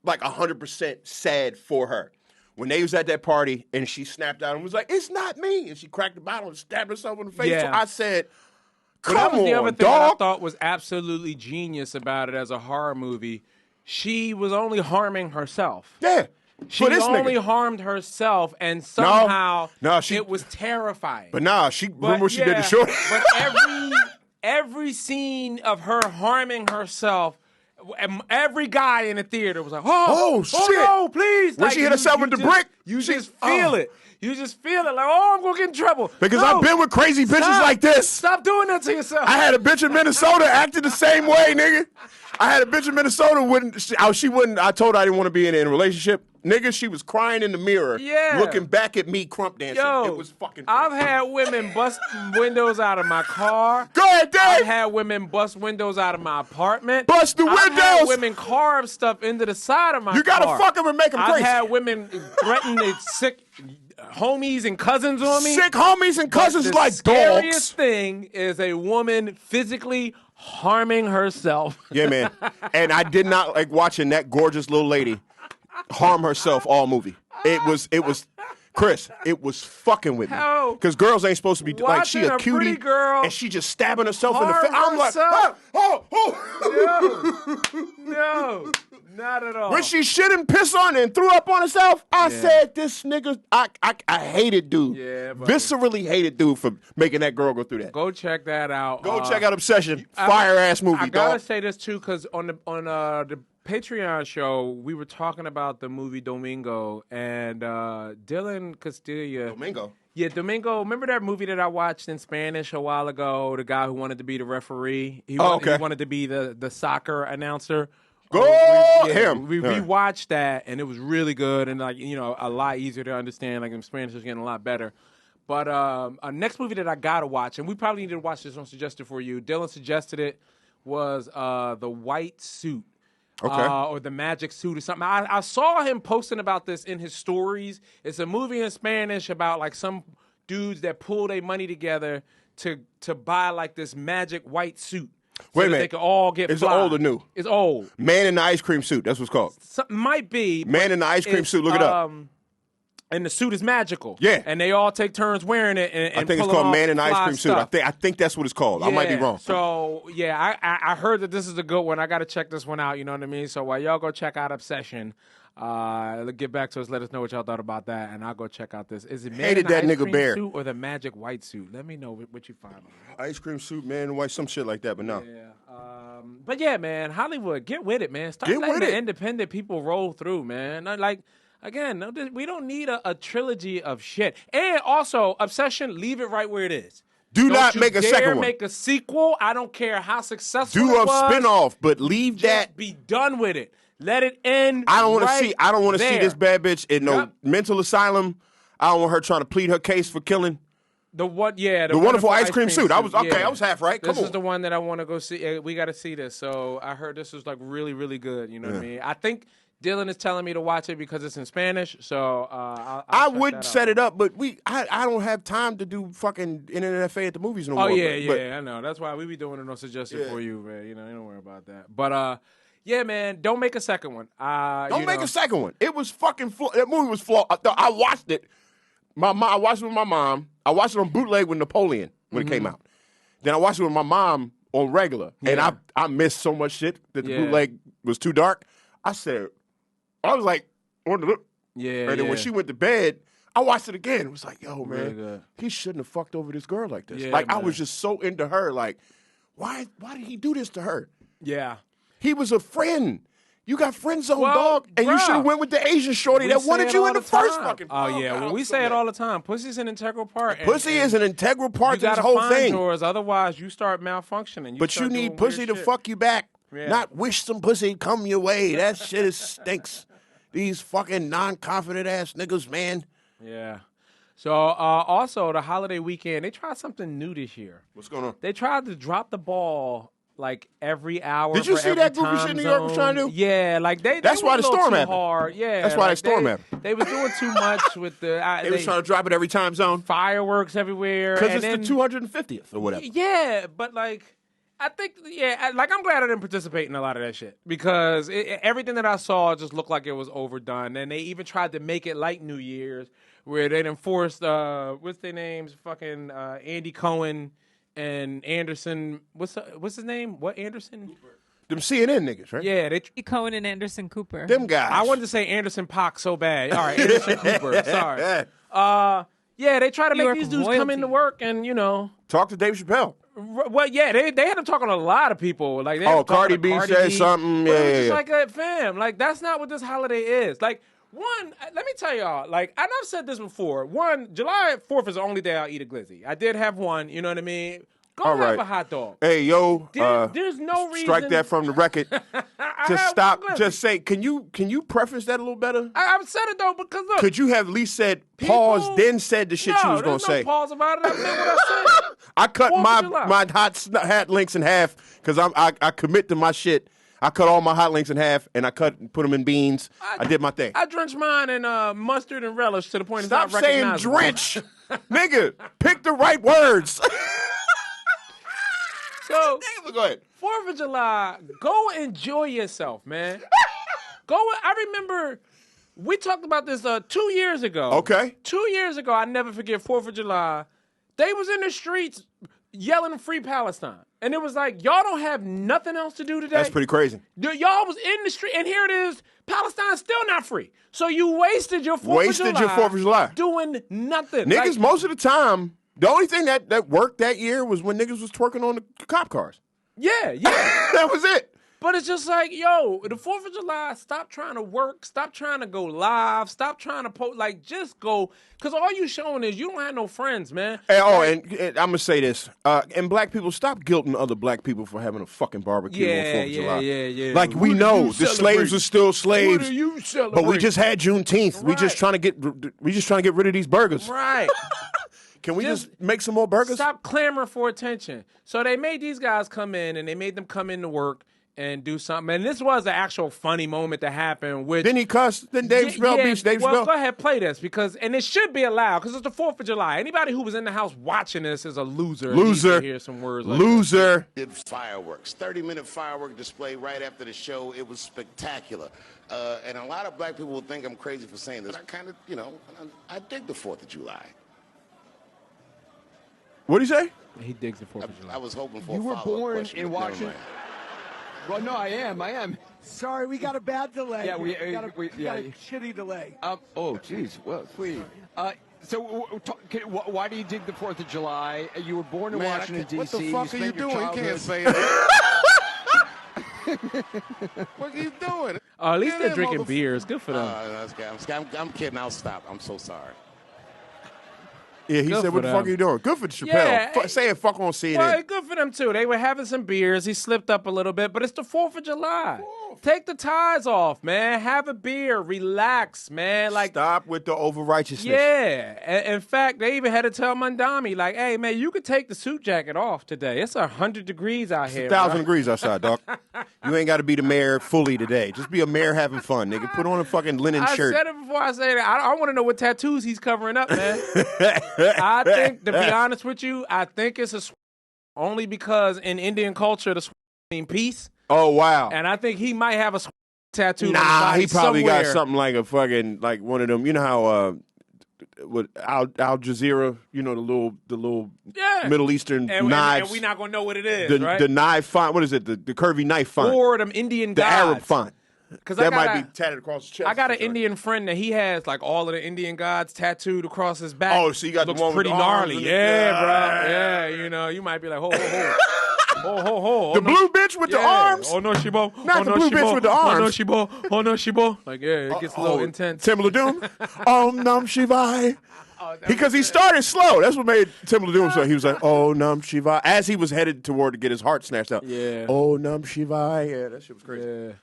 like 100% sad for her. When they was at that party and she snapped out and was like, it's not me. And she cracked the bottle and stabbed herself in the face. Yeah. So I said, But that was the other thing dog. that I thought was absolutely genius about it as a horror movie. She was only harming herself. Yeah. She For this only nigga. harmed herself, and somehow it was terrifying. But nah, remember what she did to Shorty? But every scene of her harming herself, every guy in the theater was like, oh shit. no, please. When she hit herself with the brick, You just feel it. You just feel it like, oh, I'm going to get in trouble. Because No. I've been with crazy bitches Stop. like this. Stop doing that to yourself. I had a bitch in Minnesota acted the same way, nigga. I had a bitch in Minnesota she wouldn't. I told her I didn't want to be in a relationship. Nigga, she was crying in the mirror, looking back at me, crump dancing. Yo, it was fucking. I've had women bust windows out of my car. Go ahead, Dave. I've had women bust windows out of my apartment. Bust the I've had windows. women carve stuff into the side of my car. You gotta fuck them and make them I've crazy. had women threaten their sick homies and cousins on me. Sick homies and cousins the like scariest dogs. thing is a woman physically harming herself. Yeah, man. And I did not like watching that gorgeous little lady harm herself all movie. It was Chris, it was fucking with me. Because girls ain't supposed to be like she Watching a a cutie pretty girl and she just stabbing herself in the face. harm I'm like, herself. No, not at all. When she shit and piss on and threw up on herself, I said, this nigga, I hated dude. Yeah, buddy. Viscerally hated dude for making that girl go through that. Go check that out. Go check out Obsession. Fire-ass movie, I gotta dog. say this, too, because on the Patreon show, we were talking about the movie Domingo, and Dylan Castilla. Domingo. Yeah, Domingo. Remember that movie that I watched in Spanish a while ago? The guy who wanted to be the referee. He wanted to be the soccer announcer. Go him. We rewatched that, and it was really good, and a lot easier to understand. Like in Spanish, it's getting a lot better. But a next movie that I gotta watch, and we probably need to watch this one suggested for you. Dylan suggested it was The White Suit. Okay. Or The Magic Suit or something. I saw him posting about this in his stories. It's a movie in Spanish about like some dudes that pull their money together to buy like this magic white suit. Wait a that minute. They can all get Is fly. it old or new? It's old. Man in the Ice Cream Suit. That's what's called. Might be. Man in the Ice Cream Suit. Look it up. And the suit is magical. Yeah. And they all take turns wearing it. And I think it's pulling called off Man in the Ice fly Cream Suit. stuff. I think that's what it's called. I might be wrong. So, yeah, I heard that this is a good one. I got to check this one out, you know what I mean? So while y'all go check out Obsession, get back to us, let us know what y'all thought about that, and I'll go check out this. Is it Man Hated in the that Ice nigga Cream bear. Suit or the Magic White Suit? Let me know what you find on it. Ice Cream Suit, Man in White, some shit like that, but no. Yeah. But yeah, man, Hollywood, get with it, man. Start Get letting with the it. independent people roll through, man. Like, again, we don't need a trilogy of shit. And also, Obsession, leave it right where it is. Do Don't not you make a dare second one. make a sequel. I don't care how successful Do it a was. spinoff, but leave that. Just be done with it. Let it end. I don't want to right see. I don't want to see there. this bad bitch in no Yep. mental asylum. I don't want her trying to plead her case for killing. The Wonderful Ice Cream Suit. I was okay. I was half right. Come This is on. the one that I want to go see. We got to see this. So I heard this was like really, really good. You know what I mean? I think Dylan is telling me to watch it because it's in Spanish. So I would set it up, but I don't have time to do fucking NNFA at the movies no more. Oh yeah, but, I know. That's why we be doing it on suggestion for you, man. You know, don't worry about that. But yeah, man, don't make a second one. Don't make a second one. It was fucking that movie was flawed. I watched it. I watched it with my mom. I watched it on bootleg with Napoleon when it came out. Then I watched it with my mom on regular, and I missed so much shit that the bootleg was too dark. I was like, on the Yeah. and then when she went to bed, I watched it again. It was like, yo, man, Really good. he shouldn't have fucked over this girl like this. Yeah, like I man. was just so into her. Like, why did he do this to her? Yeah. He was a friend. You got friend zone, Well, dog, and you bruh. should have went with the Asian shorty We that say wanted it you all in the the first time. fucking. Oh yeah, God, well, I'm we so say it mad. all the time. Pussy's an integral part. Pussy is an integral part You to this gotta whole find thing. yours, otherwise you start malfunctioning. But you start need doing pussy weird to shit. fuck you back, Yeah. not wish some pussy come your way. That shit stinks. These fucking non-confident ass niggas, man. Yeah. So also the holiday weekend, they tried something new this year. What's going on? They tried to drop the ball like every hour. Did you for see every that goofy time shit New York was zone. trying to do? Yeah, like they. That's why went the a little storm too happened. hard. Yeah, That's why like the storm happened. They was doing too much with the. They was trying to drop it every time zone. Fireworks everywhere. Because and it's then, the 250th or whatever. Yeah, but like. I think, like I'm glad I didn't participate in a lot of that shit because everything that I saw just looked like it was overdone, and they even tried to make it like New Year's, where they enforced what's their names, fucking Andy Cohen and Anderson. What's his name? What Anderson? Them CNN niggas, right? Yeah, they. Cohen and Anderson Cooper. Them guys. I wanted to say Anderson Paak so bad. All right, Anderson Cooper. Sorry. Yeah, they try to make these dudes come into work and talk to Dave Chappelle. Well, yeah, they had him talking to a lot of people. Like, Cardi B said something. But it was just like, fam, like that's not what this holiday is. Like, one, let me tell y'all, like, and I've said this before. One, July 4th is the only day I'll eat a glizzy. I did have one. You know what I mean? Go have a hot dog. Hey, yo, there's no reason. Strike that from the record. Just stop. Just say, can you preface that a little better? I've said it though because look. Could you have at least said pause, then said the shit you was gonna say? No pause about it. I meant what I said. I cut my hot links in half because I commit to my shit. I cut all my hot links in half and put them in beans. I did my thing. I drenched mine in mustard and relish to the point it's Stop not saying recognizable. drench, nigga. Pick the right words. So, go ahead. 4th of July, go enjoy yourself, man. I remember we talked about this 2 years ago. Okay. 2 years ago, I never forget 4th of July. They was in the streets yelling Free Palestine. And it was like, y'all don't have nothing else to do today? That's pretty crazy. Y'all was in the street, and here it is, Palestine's still not free. So you wasted your 4th of July. Doing nothing. Niggas, most of the time, the only thing that worked that year was when niggas was twerking on the cop cars. Yeah. That was it. But it's just like, yo, the 4th of July, stop trying to work. Stop trying to go live. Stop trying to post. Like, just go. Because all you showing is you don't have no friends, man. And I'm going to say this. And black people, stop guilting other black people for having a fucking barbecue on 4th of July. Yeah. Like, we know the slaves are still slaves. What do you celebrate? But we just had Juneteenth. Right. We just trying to get rid of these burgers. Right. Can we just make some more burgers? Stop clamoring for attention. So they made these guys come in, and they made them come into work and do something. And this was an actual funny moment to happen. Which, then he cussed. Then Dave Chappelle beats Dave Chappelle. Well, go ahead, play this. And it should be allowed, because it's the 4th of July. Anybody who was in the house watching this is a loser. Loser. Hear some words like loser. Did fireworks. 30-minute firework display right after the show. It was spectacular. And a lot of black people will think I'm crazy for saying this. I kind of, I dig the 4th of July. What'd he say? He digs the 4th of July. I was hoping for you a were born question, in Washington. Well, no, I am. Sorry, we got a bad delay. Yeah, we got a shitty delay. Oh, jeez. Well, please. So, why do you dig the 4th of July? You were born in Washington, D.C. What the fuck are you doing? You can't say that. What are you doing? At least they're drinking beers. Good for them. I'm kidding. I'll stop. I'm so sorry. Yeah, he said, what the fuck are you doing? Good for Chappelle. Yeah, saying fuck on CNN. Well, good for them, too. They were having some beers. He slipped up a little bit, but it's the 4th of July. Take the ties off, man. Have a beer. Relax, man. Like, stop with the over-righteousness. Yeah. In fact, they even had to tell Mandami, like, hey, man, you could take the suit jacket off today. It's 100 degrees out here. It's 1,000 degrees outside, dog. You ain't got to be the mayor fully today. Just be a mayor having fun, nigga. Put on a fucking linen shirt. I said it before I say that. I want to know what tattoos he's covering up, man. I think, to be honest with you, I think it's only because in Indian culture, the mean peace. Oh, wow. And I think he might have a tattoo. Nah, he probably somewhere. got something like a fucking, like one of them. You know how with Al Jazeera, the little Middle Eastern knives. And we're not gonna know what it is, right? The knife font. What is it? The curvy knife font. Or them Indian the gods. Arab font. Because that might be tatted across his chest. I got an Indian friend that he has like all of the Indian gods tattooed across his back. Oh, so you got looks the one pretty with the gnarly. arms Yeah, bro. Yeah, you might be like, ho. Oh, the blue bitch with the arms? Oh, no, Shibo. Not the blue bitch with the arms. Oh, no, Shibo. Like, yeah, it gets a little intense. Temple of Doom? Om Nam Shivai. Because he started slow. That's what made Temple of Doom so he was like, oh, Nam Shivai. As he was headed toward to get his heart snatched out. Yeah. Oh, Nam Shivai. Yeah, that shit was crazy. Yeah.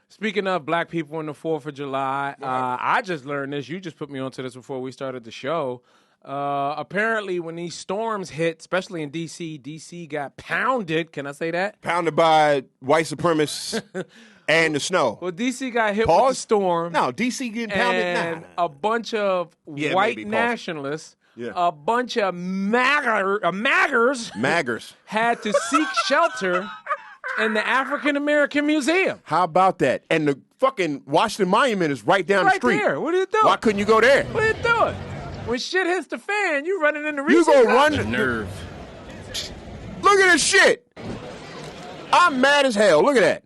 Speaking of black people on the 4th of July, I just learned this. You just put me onto this before we started the show. Apparently, when these storms hit, especially in D.C. got pounded. Can I say that? Pounded by white supremacists and the snow. Well, D.C. got hit with the storm. No, D.C. getting pounded. And a bunch of white nationalists, a bunch of maggers had to seek shelter in the African American Museum. How about that? And the fucking Washington Monument is right down the street. Right there. What are you doing? Why couldn't you go there? What are you doing? When shit hits the fan, you running in the You recess. go run the nerve. Look at this shit. I'm mad as hell. Look at that.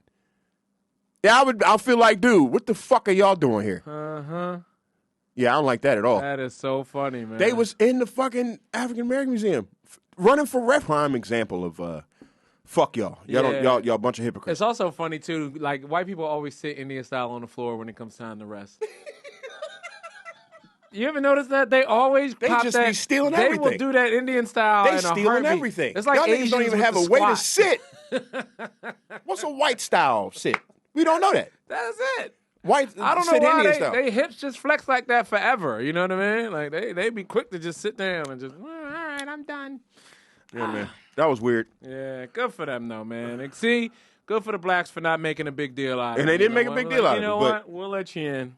Yeah, I feel like, dude, what the fuck are y'all doing here? Yeah, I don't like that at all. That is so funny, man. They was in the fucking African American Museum running for prime example of fuck y'all. Y'all a bunch of hypocrites. It's also funny too. Like white people always sit Indian style on the floor when it comes time to rest. You ever notice that they always They pop just that, be stealing they everything. will do that Indian style. They in a stealing heartbeat. everything. It's like y'all niggas Asians don't even with have the a way to squat. sit. What's a white style sit? We don't know that. That's it. White I don't know sit why Indian style. they hips just flex like that forever. You know what I mean? Like they be quick to just sit down and just all right, I'm done. Yeah, man. That was weird. Yeah, good for them though, man. And see, good for the blacks for not making a big deal out of it. And they didn't make a big deal out of it. You know but- what? We'll let you in.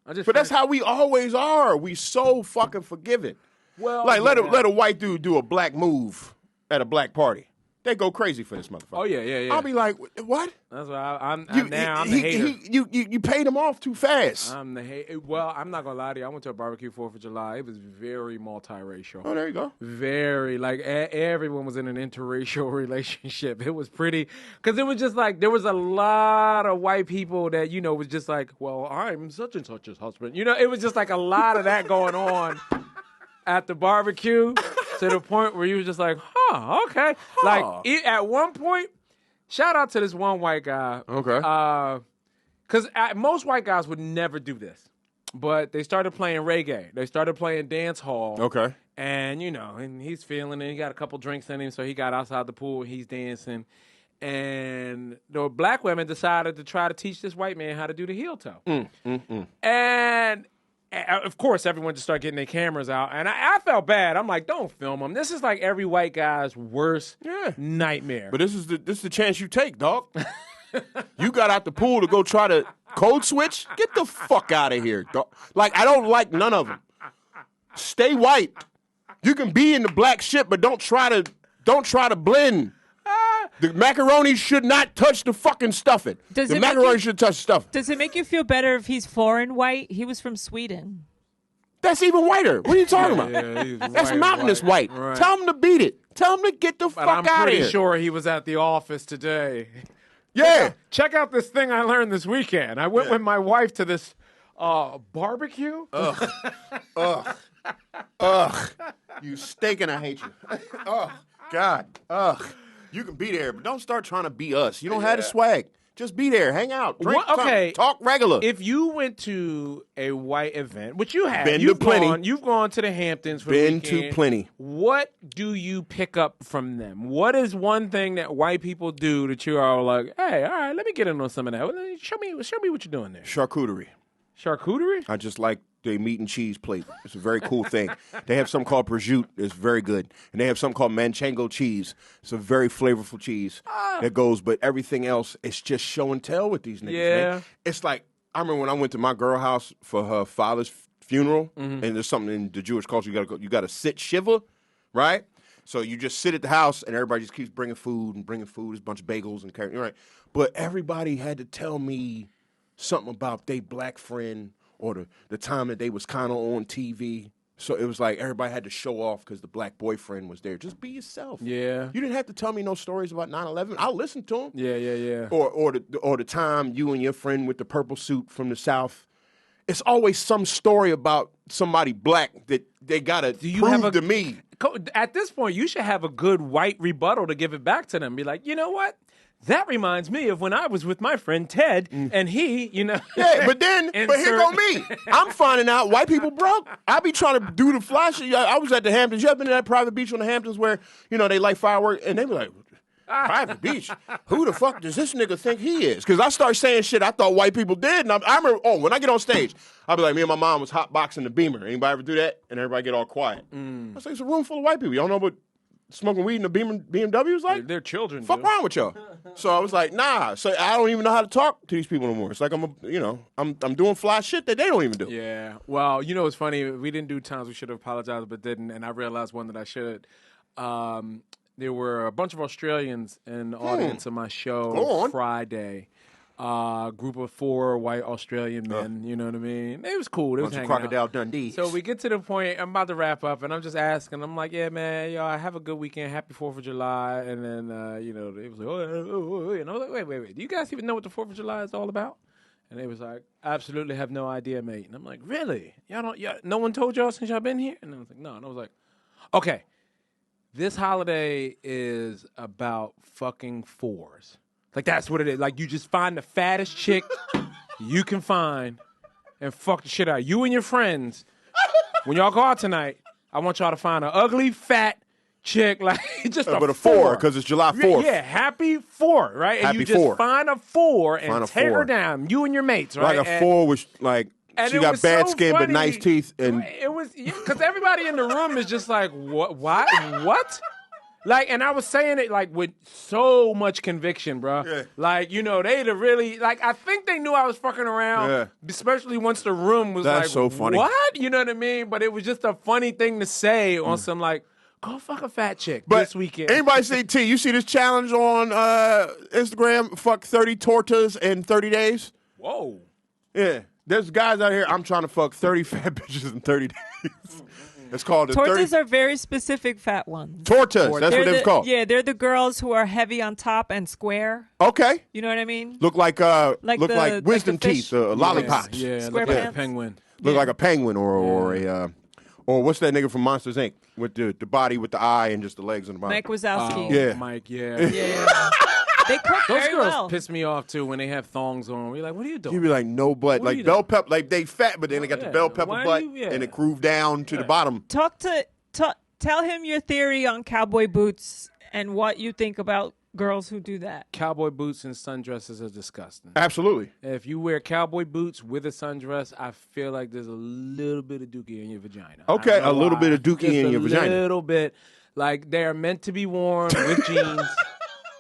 But that's how we always are. We so fucking forgiving. Well, Like let yeah. a white dude do a black move at a black party. They go crazy for this motherfucker. Oh yeah. I'll be like, what? That's why I'm You the hater. you paid him off too fast. I'm the hater. Well, I'm not gonna lie to you. I went to a barbecue 4th of July. It was very multiracial. Oh, there you go. Very like everyone was in an interracial relationship. It was pretty because it was just like there was a lot of white people that was just like, well, I'm such and such's husband. It was just like a lot of that going on at the barbecue to the point where you was just like, okay. Like at one point, shout out to this one white guy. Okay. Because most white guys would never do this. But they started playing reggae. They started playing dance hall. Okay. And, and he's feeling it. He got a couple drinks in him, so he got outside the pool and he's dancing. And the black women decided to try to teach this white man how to do the heel toe. And of course, everyone just started getting their cameras out. And I felt bad. I'm like, don't film him. This is like every white guy's worst nightmare. But this is the chance you take, dog. You got out the pool to go try to code switch? Get the fuck out of here, dog. Like, I don't like none of them. Stay white. You can be in the black shit, but don't try to blend. The macaroni should not touch the fucking stuffing. The macaroni should touch the stuffing. Does it make you feel better if he's foreign white? He was from Sweden. That's even whiter. What are you talking about? That's mountainous white. Right. Tell him to beat it. Tell him to get the fuck out of here. I'm pretty sure he was at the office today. Yeah. Check out this thing I learned this weekend. I went with my wife to this barbecue. Ugh. You steak and I hate you. Oh, God. Ugh. You can be there, but don't start trying to be us. You don't have the swag. Just be there. Hang out. Drink something. Talk regular. If you went to a white event, which you have, Been to plenty. You've gone to the Hamptons for Been the weekend. to plenty. What do you pick up from them? What is one thing that white people do that you are like, hey, all right, let me get in on some of that. Show me what you're doing there. Charcuterie. Charcuterie? I just like their meat and cheese plate. It's a very cool thing. They have something called prosciutto. It's very good. And they have something called manchego cheese. It's a very flavorful cheese that goes, but everything else, it's just show and tell with these niggas, man. It's like, I remember when I went to my girl house for her father's funeral, and there's something in the Jewish culture, you got to sit shiva, right? So you just sit at the house, and everybody just keeps bringing food. There's a bunch of bagels and carrots, right? But everybody had to tell me something about their black friend or the time that they was kind of on TV. So it was like everybody had to show off because the black boyfriend was there. Just be yourself. Yeah. You didn't have to tell me no stories about 9/11. I'll listen to them. Yeah. Or the time you and your friend with the purple suit from the South. It's always some story about somebody black that they got to prove to me. At this point, you should have a good white rebuttal to give it back to them. Be like, you know what? That reminds me of when I was with my friend Ted, and he, Yeah, but here go me. I'm finding out white people broke. I be trying to do the flash. I was at the Hamptons. You ever been to that private beach on the Hamptons where, they light fireworks? And they be like, Private beach? Who the fuck does this nigga think he is? Because I start saying shit I thought white people did. And I remember, when I get on stage, I'll be like, me and my mom was hotboxing the Beamer. Anybody ever do that? And everybody get all quiet. I was like, it's a room full of white people. Y'all know what smoking weed in the BMW is like? They're children. Fuck wrong with y'all? So I was like, nah. So I don't even know how to talk to these people no more. It's like I'm doing fly shit that they don't even do. Yeah. Well, you know what's funny? We didn't do times we should have apologized, but didn't. And I realized one that I should. There were a bunch of Australians in the audience of my show Friday. Group of 4 white Australian men, you know what I mean? It was cool. It was hanging Crocodile out. Dundee. So we get to the point, I'm about to wrap up, and I'm just asking. I'm like, yeah, man, y'all have a good weekend. Happy 4th of July. And then, it was like, oh. And I was like, wait. Do you guys even know what the 4th of July is all about? And they was like, absolutely have no idea, mate. And I'm like, really? No one told y'all since y'all been here? And I was like, no. And I was like, okay, this holiday is about fucking 4s. Like, that's what it is. Like, you just find the fattest chick you can find and fuck the shit out. You and your friends, when y'all go out tonight, I want y'all to find an ugly, fat chick, like, just a 4. Because it's July 4th. Yeah, happy 4, right? And Happy you just 4. find a 4 and Find a tear 4. her down, you and your mates, right? Like a 4 was like, and she it got was bad so skin but funny. nice teeth. And It was, because everybody in the room is just like, what? Like, and I was saying it, like, with so much conviction, bro. Yeah. Like, they'd have really, like, I think they knew I was fucking around, especially once the room was That's like, so funny. What? You know what I mean? But it was just a funny thing to say on some, like, go fuck a fat chick but this weekend. Anybody say, T, you see this challenge on Instagram? Fuck 30 tortas in 30 days? Whoa. Yeah. There's guys out here, I'm trying to fuck 30 fat bitches in 30 days. It's called the Tortas are very specific fat ones. Tortas, that's what they're called. Yeah, they're the girls who are heavy on top and square. Okay. You know what I mean? Look like wisdom the fish. teeth, lollipops. Yeah, Square look like a pants. penguin. Look like a penguin or what's that nigga from Monsters Inc. with the body with the eye and just the legs on the bottom. Mike Wazowski. Yeah. Mike, yeah. Yeah. They cook Those very girls well. piss me off, too, when they have thongs on. We're like, what are you doing? You be like, no butt. What are Like you bell doing? pepper, like they fat, but then they got the bell pepper Why butt do you- and it groove down to the bottom. Tell him your theory on cowboy boots and what you think about girls who do that. Cowboy boots and sundresses are disgusting. Absolutely. If you wear cowboy boots with a sundress, I feel like there's a little bit of dookie in your vagina. Okay, I don't know a little why. bit of dookie Just in your vagina. A little bit. Like, they're meant to be worn with jeans,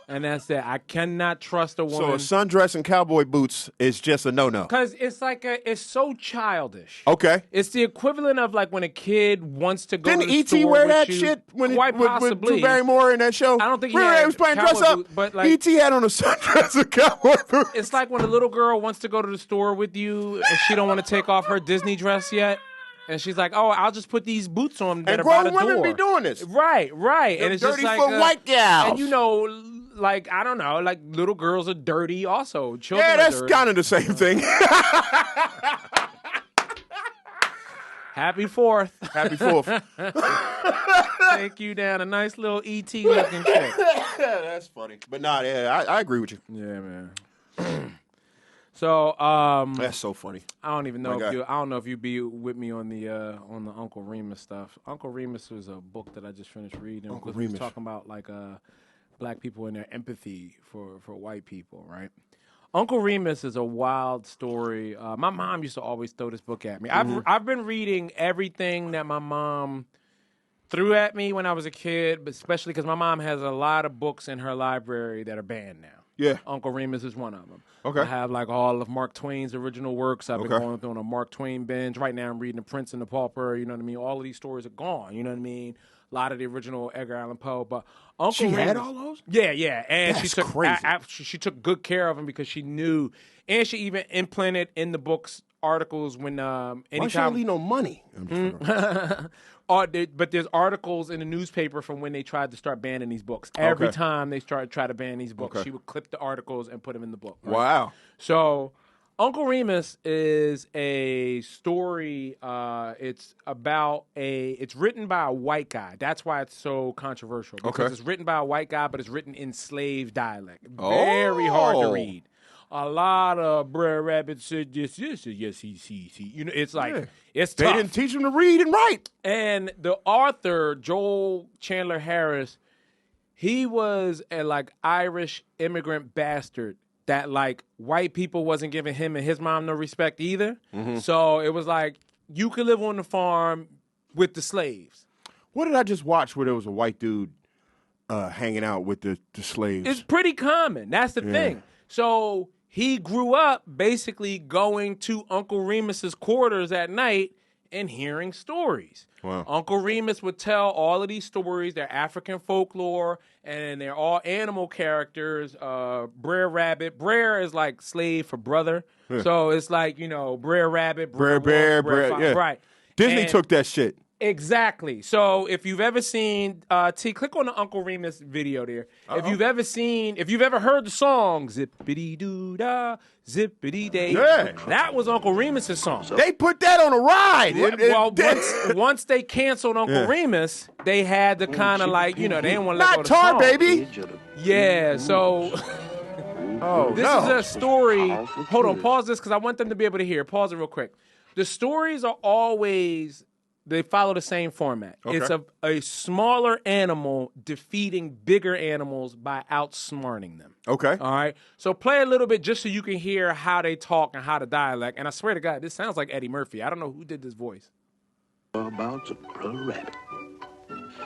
and that's it. I cannot trust a So woman. a sundress and cowboy boots is just a no-no. Because it's like it's so childish. Okay. It's the equivalent of like when a kid wants to go Didn't to the E.T. store wear with that you. shit when Quite with possibly. Drew Barrymore in that show? I don't think he Remember had they was playing cowboy dress up. boots, but, like- E.T. had on a sundress and cowboy boots. It's like when a little girl wants to go to the store with you and she don't want to take off her Disney dress yet. And she's like, oh, I'll just put these boots on that And are by the grown women door. be doing this. Right. Them And it's just dirty like foot white gals. And like, I don't know, like little girls are dirty also. Children Yeah, are that's dirty. kind of the same thing. Happy 4th. Happy 4th. Take you down a nice little ET looking chick. That's funny. But nah, yeah, I agree with you. Yeah, man. So, That's so funny. I don't even know My if guy. you. I don't know if you be with me on the Uncle Remus stuff. Uncle Remus was a book that I just finished reading. Uncle We was Remus. talking about like black people and their empathy for white people, right? Uncle Remus is a wild story. My mom used to always throw this book at me. I've been reading everything that my mom threw at me when I was a kid, but especially because my mom has a lot of books in her library that are banned now. Yeah. Uncle Remus is one of them. Okay. I have like all of Mark Twain's original works. I've been Okay. going through on a Mark Twain binge. Right now I'm reading The Prince and the Pauper. You know what I mean? All of these stories are gone. You know what I mean? A lot of the original Edgar Allan Poe. But Uncle She Remus, had all those? Yeah. And That's she took crazy. she took good care of them because she knew. And she even implanted in the books articles when Why she don't anytime leave no money? I'm just but there's articles in the newspaper from when they tried to start banning these books. Every Okay. time they try to ban these books, Okay. she would clip the articles and put them in the book. right? Wow. So Uncle Remus is a story. It's written by a white guy. That's why it's so controversial. Because Okay. it's written by a white guy, but it's written in slave dialect. Very hard to Oh. read. A lot of Brer Rabbit said yes, he. You know, it's like Yeah. it's They tough. didn't teach him to read and write. And the author, Joel Chandler Harris, he was a like Irish immigrant bastard that like white people wasn't giving him and his mom no respect either. So it was like you could live on the farm with the slaves. What did I just watch where there was a white dude hanging out with the slaves? It's pretty common. That's the thing. So he grew up basically going to Uncle Remus's quarters at night and hearing stories. Wow. Uncle Remus would tell all of these stories. They're African folklore, and they're all animal characters. Brer Rabbit. Brer is like slave for brother. So it's like, Brer Rabbit, Brer Bear, Brer, Fox. yeah. Right. Disney And- took that shit. Exactly. So if you've ever seen T, click on the Uncle Remus video there. If you've ever heard the song Zippity Doo Dah, Zippity Day, that was Uncle Remus's song. They put that on a ride. Well, once they canceled Uncle Remus, they had to kind of like, they didn't want to let go Not of the Tar song. Baby. Yeah, so Oh, this is a story. Hold on, pause this because I want them to be able to hear. Pause it real quick. The stories are always, they follow the same format. Okay. It's a smaller animal defeating bigger animals by outsmarting them. Okay. All right. So play a little bit just so you can hear how they talk and how the dialect. And I swear to God, this sounds like Eddie Murphy. I don't know who did this voice. About to Brother Rabbit.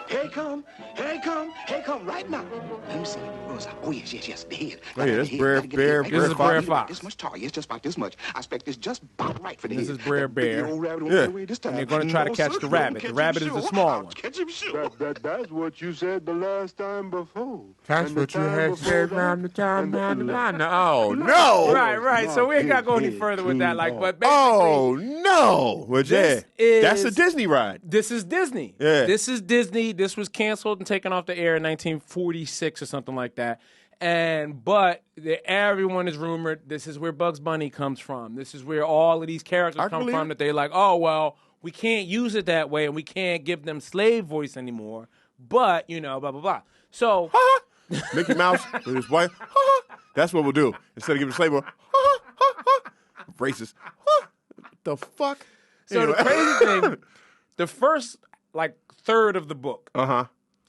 Here come right now. Let me see. Oh, yes, the head. Oh, yeah, that's Brer Bear. This is Brer Fox. This much tar, yes, just about this much. I expect this just about right for the This head. is Brer That big Bear. old rabbit won't Yeah. get away this time. And they're gonna try to catch sir, the you rabbit. catch The rabbit him is the sure. small I'll one. Catch him sure. That's what you said the last time before. That's And the what you time had before said that, round the time, and the- round the line. Oh, no. Right. So we ain't got to go any further with that. Like, but basically, Oh, no. Well, This that's a is- Disney ride. this is Disney. Yeah. This is Disney. This was canceled and taken off the air in 1946 or something like that. But everyone is rumored this is where Bugs Bunny comes from. This is where all of these characters I come believe from. it. That they're like, oh well, we can't use it that way, and we can't give them slave voice anymore. But blah blah blah. So Mickey Mouse with his wife. That's what we'll do. Instead of giving the slave boy, racist. What the fuck? So the crazy thing, the first like third of the book Uh-huh.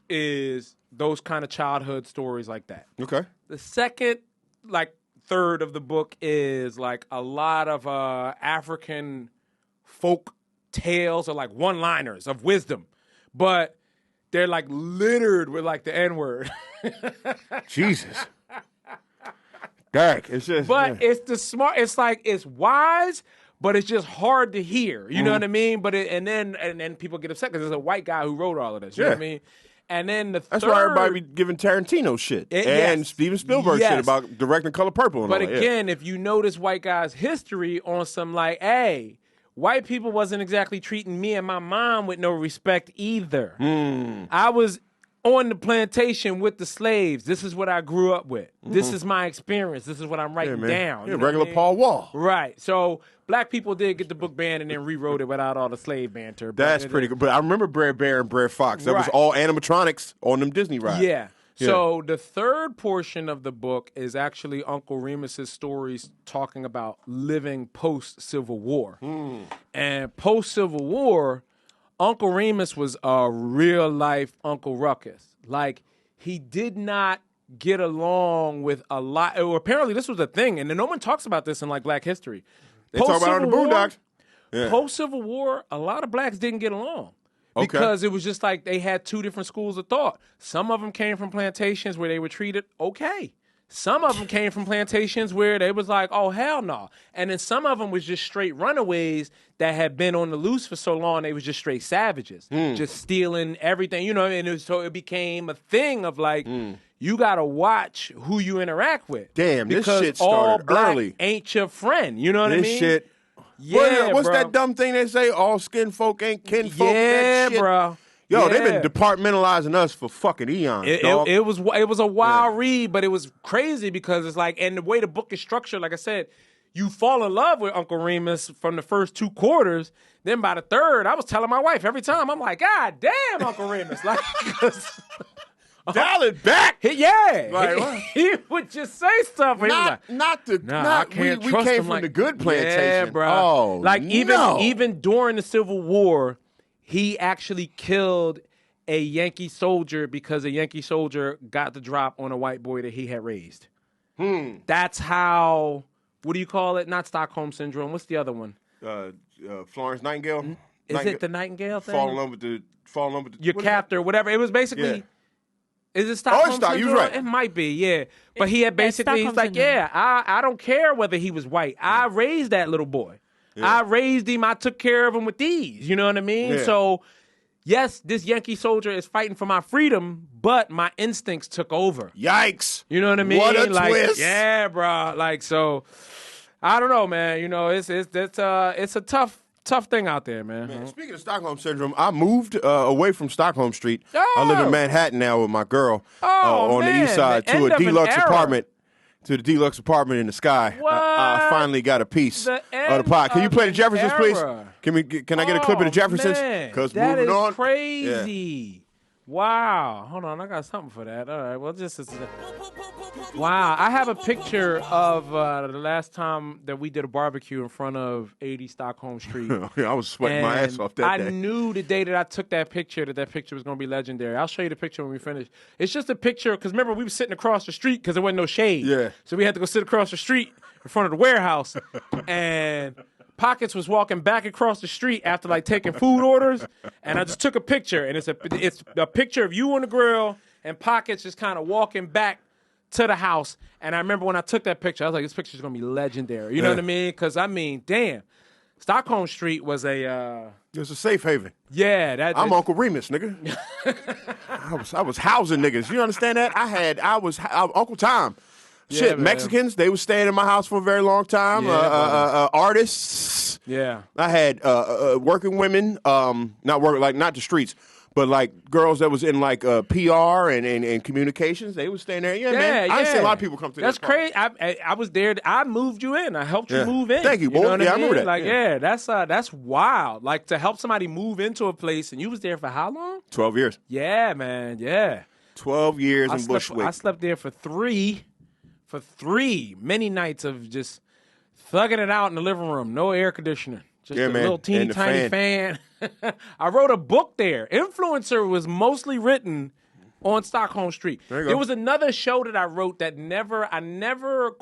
is those kind of childhood stories like that. Okay. The second, like, third of the book is, like, a lot of African folk tales or, like, one-liners of wisdom. But they're, like, littered with, like, the N-word. Jesus. Dak. It's just. But it's the smart, it's, like, it's wise, but it's just hard to hear. You know what I mean? But and then people get upset because there's a white guy who wrote all of this. You know what I mean? And then the That's third, why everybody be giving Tarantino shit and yes. Steven Spielberg Yes. shit about directing Color Purple and But all that. again, if you notice white guy's history on some like, hey, white people wasn't exactly treating me and my mom with no respect either. I was on the plantation with the slaves. This is what I grew up with. This is my experience. This is what I'm writing man. down. Yeah, You know regular what I mean? Paul Wall. Right. So black people did get the book banned and then rewrote it without all the slave banter. But That's pretty good. But I remember Brer Bear and Brer Fox. That was Right. all animatronics on them Disney rides. Yeah. So the third portion of the book is actually Uncle Remus's stories talking about living post-Civil War. And post-Civil War, Uncle Remus was a real-life Uncle Ruckus. Like, he did not get along with a lot. Apparently, this was a thing, and no one talks about this in, like, Black history. They talk about it on the Post-Civil War- Boondocks. Yeah. Post-Civil War, a lot of blacks didn't get along. Okay. Because it was just like they had two different schools of thought. Some of them came from plantations where they were treated okay. Some of them came from plantations where they was like, oh, hell no. And then some of them was just straight runaways that had been on the loose for so long, they was just straight savages, just stealing everything, and so it became a thing of like, you got to watch who you interact with. Damn, this because shit all started black early. ain't your friend, you know what I This mean? shit. Yeah, What's bro. that dumb thing they say? All skin folk ain't kin folk. Yeah, that shit. bro. Yo, Yeah. they've been departmentalizing us for fucking eons, dog. It was a wild read, but it was crazy because it's like, and the way the book is structured, like I said, you fall in love with Uncle Remus from the first 2 quarters. Then by the third, I was telling my wife every time, I'm like, God damn, Uncle Remus, like, 'cause Dial it back. Like, what? he would just say stuff. And he was like, I can't we trust came him from like, the good plantation. Yeah, bro. Oh, like no. even during the Civil War, he actually killed a Yankee soldier because a Yankee soldier got the drop on a white boy that he had raised. That's how, what do you call it? Not Stockholm Syndrome. What's the other one? Florence Nightingale? Is it the Nightingale thing? Fall in love with the Your captor, whatever. It was basically... Yeah. Is it Stockholm Syndrome? You was right. It might be, yeah. But he had basically, he's like, Syndrome. I don't care whether he was white. I raised that little boy. Yeah. I raised him. I took care of him with these. You know what I mean? Yeah. So, yes, this Yankee soldier is fighting for my freedom, but my instincts took over. Yikes. You know what I mean? What a like, twist. Yeah, bro. Like, so, I don't know, man. You know, it's a tough thing out there, man. Man, speaking of Stockholm Syndrome, I moved away from Stockholm Street. I live in Manhattan now with my girl on the east side to a deluxe apartment. To the deluxe apartment in the sky. I finally got a piece of the pot. Can you play the Jeffersons, please? Can I get a clip of the Jeffersons? Because moving is on, crazy. Wow. Hold on, I got something for that. All right, well, wow. I have a picture of the last time that we did a barbecue in front of 80 Stockholm Street. I was sweating my ass off that day. I knew the day that I took that picture was going to be legendary. I'll show you the picture when we finish. It's just a picture, because remember, we were sitting across the street because there wasn't no shade. Yeah. So we had to go sit across the street in front of the warehouse. And Pockets was walking back across the street after like taking food orders, and I just took a picture, and it's a picture of you on the grill and Pockets just kind of walking back to the house. And I remember when I took that picture, I was like, this picture's gonna be legendary. You know what I mean? Because I mean, damn, Stockholm Street was a it's a safe haven. Yeah, I'm Uncle Remus, nigga. I was housing niggas. You understand that? I was Uncle Tom. Yeah, Shit, man. Mexicans, they was staying in my house for a very long time. Yeah, Artists. Yeah. I had working women, not the streets, but like girls that was in like PR and communications. They was staying there. Yeah, man. I see a lot of people come to That's crazy. I was there. I moved you in. I helped you move in. Thank you, boy. know what I mean? remember that. Like, that's wild. Like, to help somebody move into a place, and you was there for how long? 12 years. Yeah, man. Yeah. 12 years in Bushwick. I slept there for three many nights of just thugging it out in the living room. No air conditioning. Just a little teeny tiny fan. I wrote a book there. Influencer was mostly written on Stockholm Street. There was another show that I wrote that I never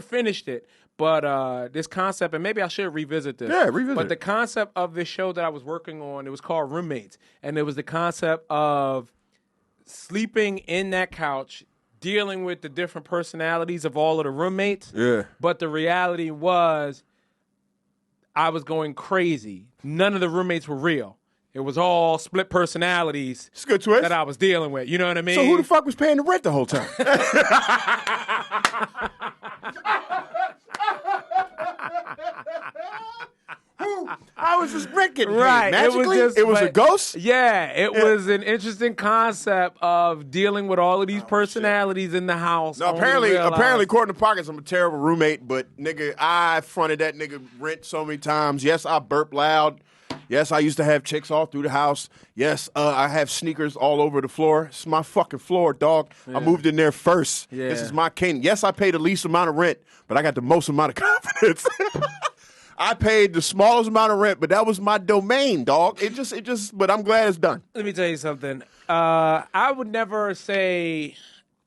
finished it. But this concept, and maybe I should revisit this. Yeah, revisit But it. the concept of this show that I was working on, it was called Roommates. And it was the concept of sleeping in that couch, dealing with the different personalities of all of the roommates. Yeah. But the reality was, I was going crazy. None of the roommates were real. It was all split personalities It's a good twist. that I was dealing with. You know what I mean? So who the fuck was paying the rent the whole time? I was just rent getting paid. Right. Magically? It was a but- ghost? Yeah, it was an interesting concept of dealing with all of these personalities in the house. No, only apparently, realize- according to Pockets, I'm a terrible roommate, but nigga, I fronted that nigga rent so many times. Yes, I burp loud. Yes, I used to have chicks all through the house. Yes, I have sneakers all over the floor. It's my fucking floor, dog. I moved in there first. Yeah. This is my king. Yes, I pay the least amount of rent, but I got the most amount of confidence. I paid the smallest amount of rent, but that was my domain, dog. It just, but I'm glad it's done. Let me tell you something. I would never say,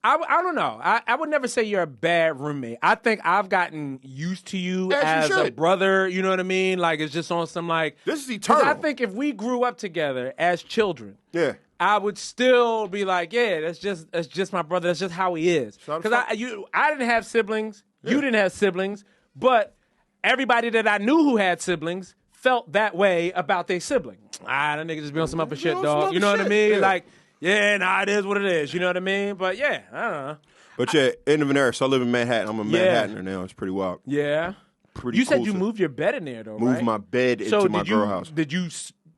I don't know. I would never say you're a bad roommate. I think I've gotten used to you As you as a should. brother. You know what I mean? Like, it's just on some like. This is 'Cause eternal. I think if we grew up together as children, Yeah. I would still be like, yeah, that's just my brother. That's just how he is. Shut the Because fuck- I didn't have siblings. You didn't have siblings. But everybody that I knew who had siblings felt that way about their sibling. That nigga just be on some other shit, some dog. other You know what I shit, mean? yeah. Like, yeah, nah, it is what it is. You know what I mean? But yeah, I don't know. But yeah, end of an era. So I live in Manhattan. I'm a Manhattaner now. It's pretty wild. Yeah. Pretty You said cool you shit. moved your bed in there, though, Moved right? my bed into my girl house.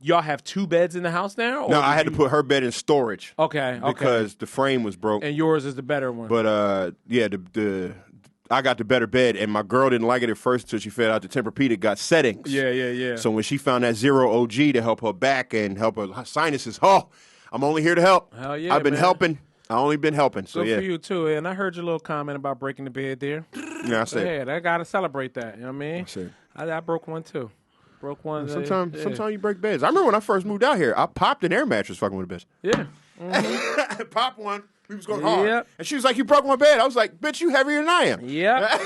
Y'all have two beds in the house now? Or No, I had did to put her bed in storage. Okay. Because the frame was broke. And yours is the better one. But yeah, I got the better bed, and my girl didn't like it at first until she found out the Tempur-Pedic got settings. Yeah. So when she found that Zero OG to help her back and help her sinuses, I'm only here to help. Hell yeah, I've been man. helping. I only been helping. So Good yeah, for you, too. And I heard your little comment about breaking the bed there. yeah, I said. Yeah, I got to celebrate that. You know what I mean? said. I broke one, too. Broke one. Sometimes you break beds. I remember when I first moved out here, I popped an air mattress fucking with a bitch. Yeah. I popped one. We was going hard. Yep. And she was like, "You broke my bed." I was like, "Bitch, you heavier than I am." Yep.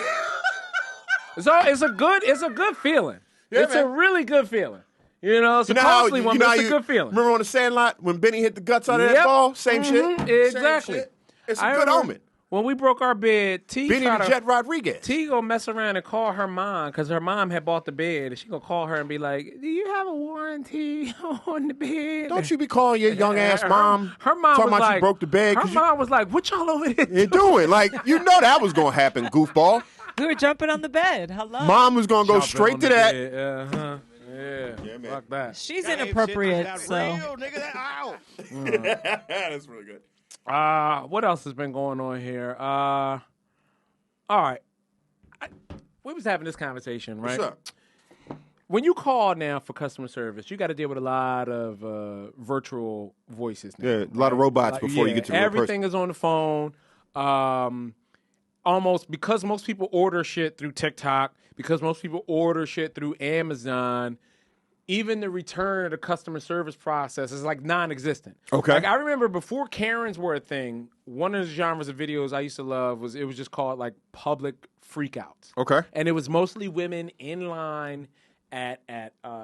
It's a good feeling. Yeah, it's man. a really good feeling. You know, it's a how costly one, but it's a good feeling. Remember on the Sandlot when Benny hit the guts out of that ball? Same shit. Exactly. Same shit. It's a good omen. When we broke our bed, Benny the Jet Rodriguez. T gonna mess around and call her mom because her mom had bought the bed, and she gonna call her and be like, "Do you have a warranty on the bed?" Don't you be calling your young ass mom? Her mom talking was about like, you broke the bed. Her mom was like, "What y'all over there you doing? Like, you know that was gonna happen, goofball. We were jumping on the bed. Hello. Mom was gonna go straight to that. Yeah, man. Fuck that. She's inappropriate, so. Real, nigga, that ow. That's really good. What else has been going on here? All right. We was having this conversation, right? What's up? When you call now for customer service, you got to deal with a lot of virtual voices now. Yeah, a lot of robots before you get to the real everything is on the phone. Almost because most people order shit through TikTok, because most people order shit through Amazon, even the return of the customer service process is like non-existent. Okay. Like I remember before Karens were a thing, one of the genres of videos I used to love was just called like public freakouts. Okay. And it was mostly women in line at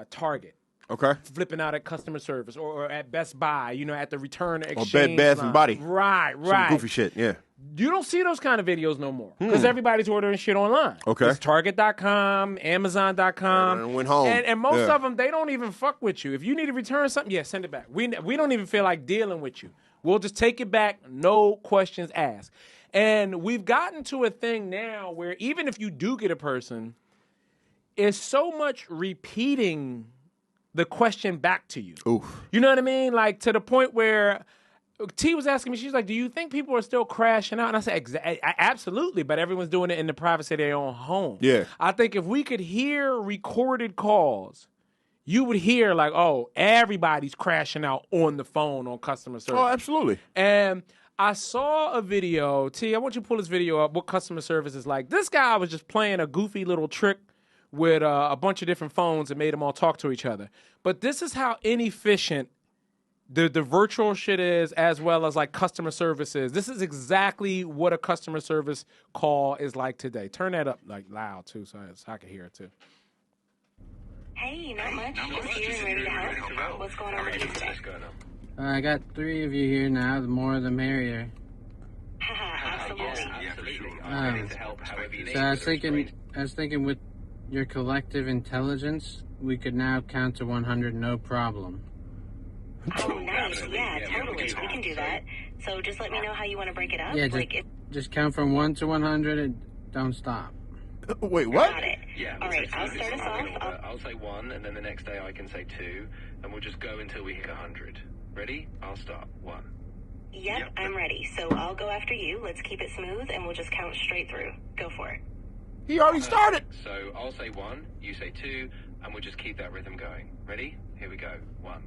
Target. Okay. Flipping out at customer service or at Best Buy, you know, at the return Or exchange Bed Bath line. and Body. Right. Some goofy shit, yeah. You don't see those kind of videos no more because everybody's ordering shit online. Okay. It's Target.com, Amazon.com. And went home. And most Yeah. of them, they don't even fuck with you. If you need to return something, yeah, send it back. We don't even feel like dealing with you. We'll just take it back, no questions asked. And we've gotten to a thing now where even if you do get a person, it's so much repeating the question back to you. Oof. You know what I mean? Like to the point where T was asking me, she's like, "Do you think people are still crashing out?" And I said, "Absolutely, but everyone's doing it in the privacy of their own home." Yeah. I think if we could hear recorded calls, you would hear like, "Oh, everybody's crashing out on the phone on customer service." Oh, absolutely. And I saw a video. T, I want you to pull this video up. What customer service is like? This guy was just playing a goofy little trick with a bunch of different phones and made them all talk to each other. But this is how inefficient the virtual shit is, as well as like customer service is. This is exactly what a customer service call is like today. Turn that up like loud too, so I can hear it too. Hey, not much. Just here and ready to help. What's going on with you today? I got 3 of you here now. The more, the merrier. Absolutely. So I was thinking with your collective intelligence, we could now count to 100 no problem. Oh, nice. Yeah, totally. We can do that. So just let me know how you want to break it up. Yeah, just count from 1 to 100 and don't stop. Wait, what? Got it. Yeah. All right, I'll start us off. I'll say 1, and then the next day I can say 2, and we'll just go until we hit 100. Ready? I'll start. 1. Yep, I'm ready. So I'll go after you. Let's keep it smooth, and we'll just count straight through. Go for it. He already started. So I'll say 1, you say 2, and we'll just keep that rhythm going. Ready? Here we go. 1.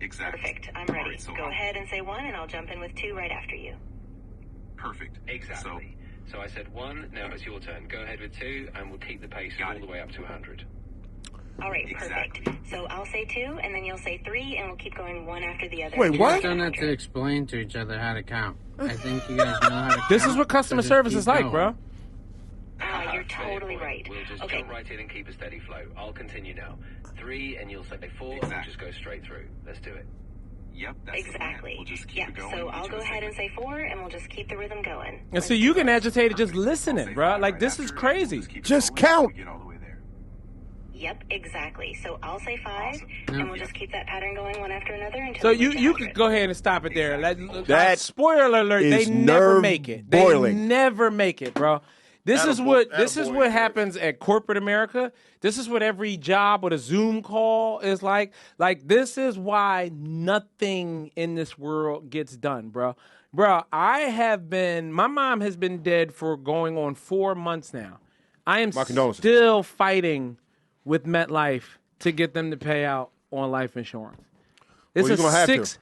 Exactly. Perfect. I'm ready. Right, so go ahead and say 1, and I'll jump in with 2 right after you. Perfect. Exactly. So I said 1, now it's your turn. Go ahead with 2, and we'll keep the pace all the way up to 100. All right, perfect. So I'll say 2, and then you'll say 3, and we'll keep going one after the other. Wait, You what? guys don't have to explain to each other how to count. I think you guys know how to count. This is what customer so just service keep is like, going. bro. You're totally right. We'll just jump right in and keep a steady flow. I'll continue now. 3, and you'll say 4, and we'll just go straight through. Let's do it. Yep, that's exactly. We'll just keep it going. So I'll go ahead and say 4, and we'll just keep the rhythm going. And so you can agitate it just listening, bro. Like this is crazy. Just count. Yep, exactly. So I'll say 5, and we'll just keep that pattern going one after another until. So we reach you 100. could go ahead and stop it there. That spoiler alert, they is never make it. They nerve-boiling. never make it, bro. This is what happens at corporate America. This is what every job with a Zoom call is like. Like this is why nothing in this world gets done, bro. Bro, my mom has been dead for going on 4 months now. I am My condolences. still fighting with MetLife to get them to pay out on life insurance. It's Well, you're gonna a have to. $6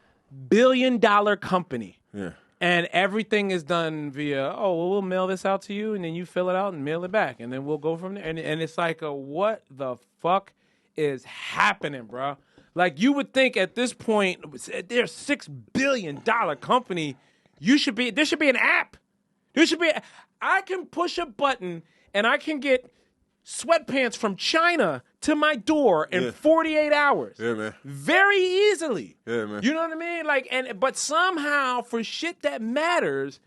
billion company. Yeah. And everything is done via, we'll mail this out to you, and then you fill it out and mail it back, and then we'll go from there. And it's like, what the fuck is happening, bro. Like, you would think at this point, they're a $6 billion company. There should be an app. I can push a button and I can get sweatpants from China to my door in 48 hours. Yeah, man. Very easily. Yeah, man. You know what I mean? Like, but somehow for shit that matters,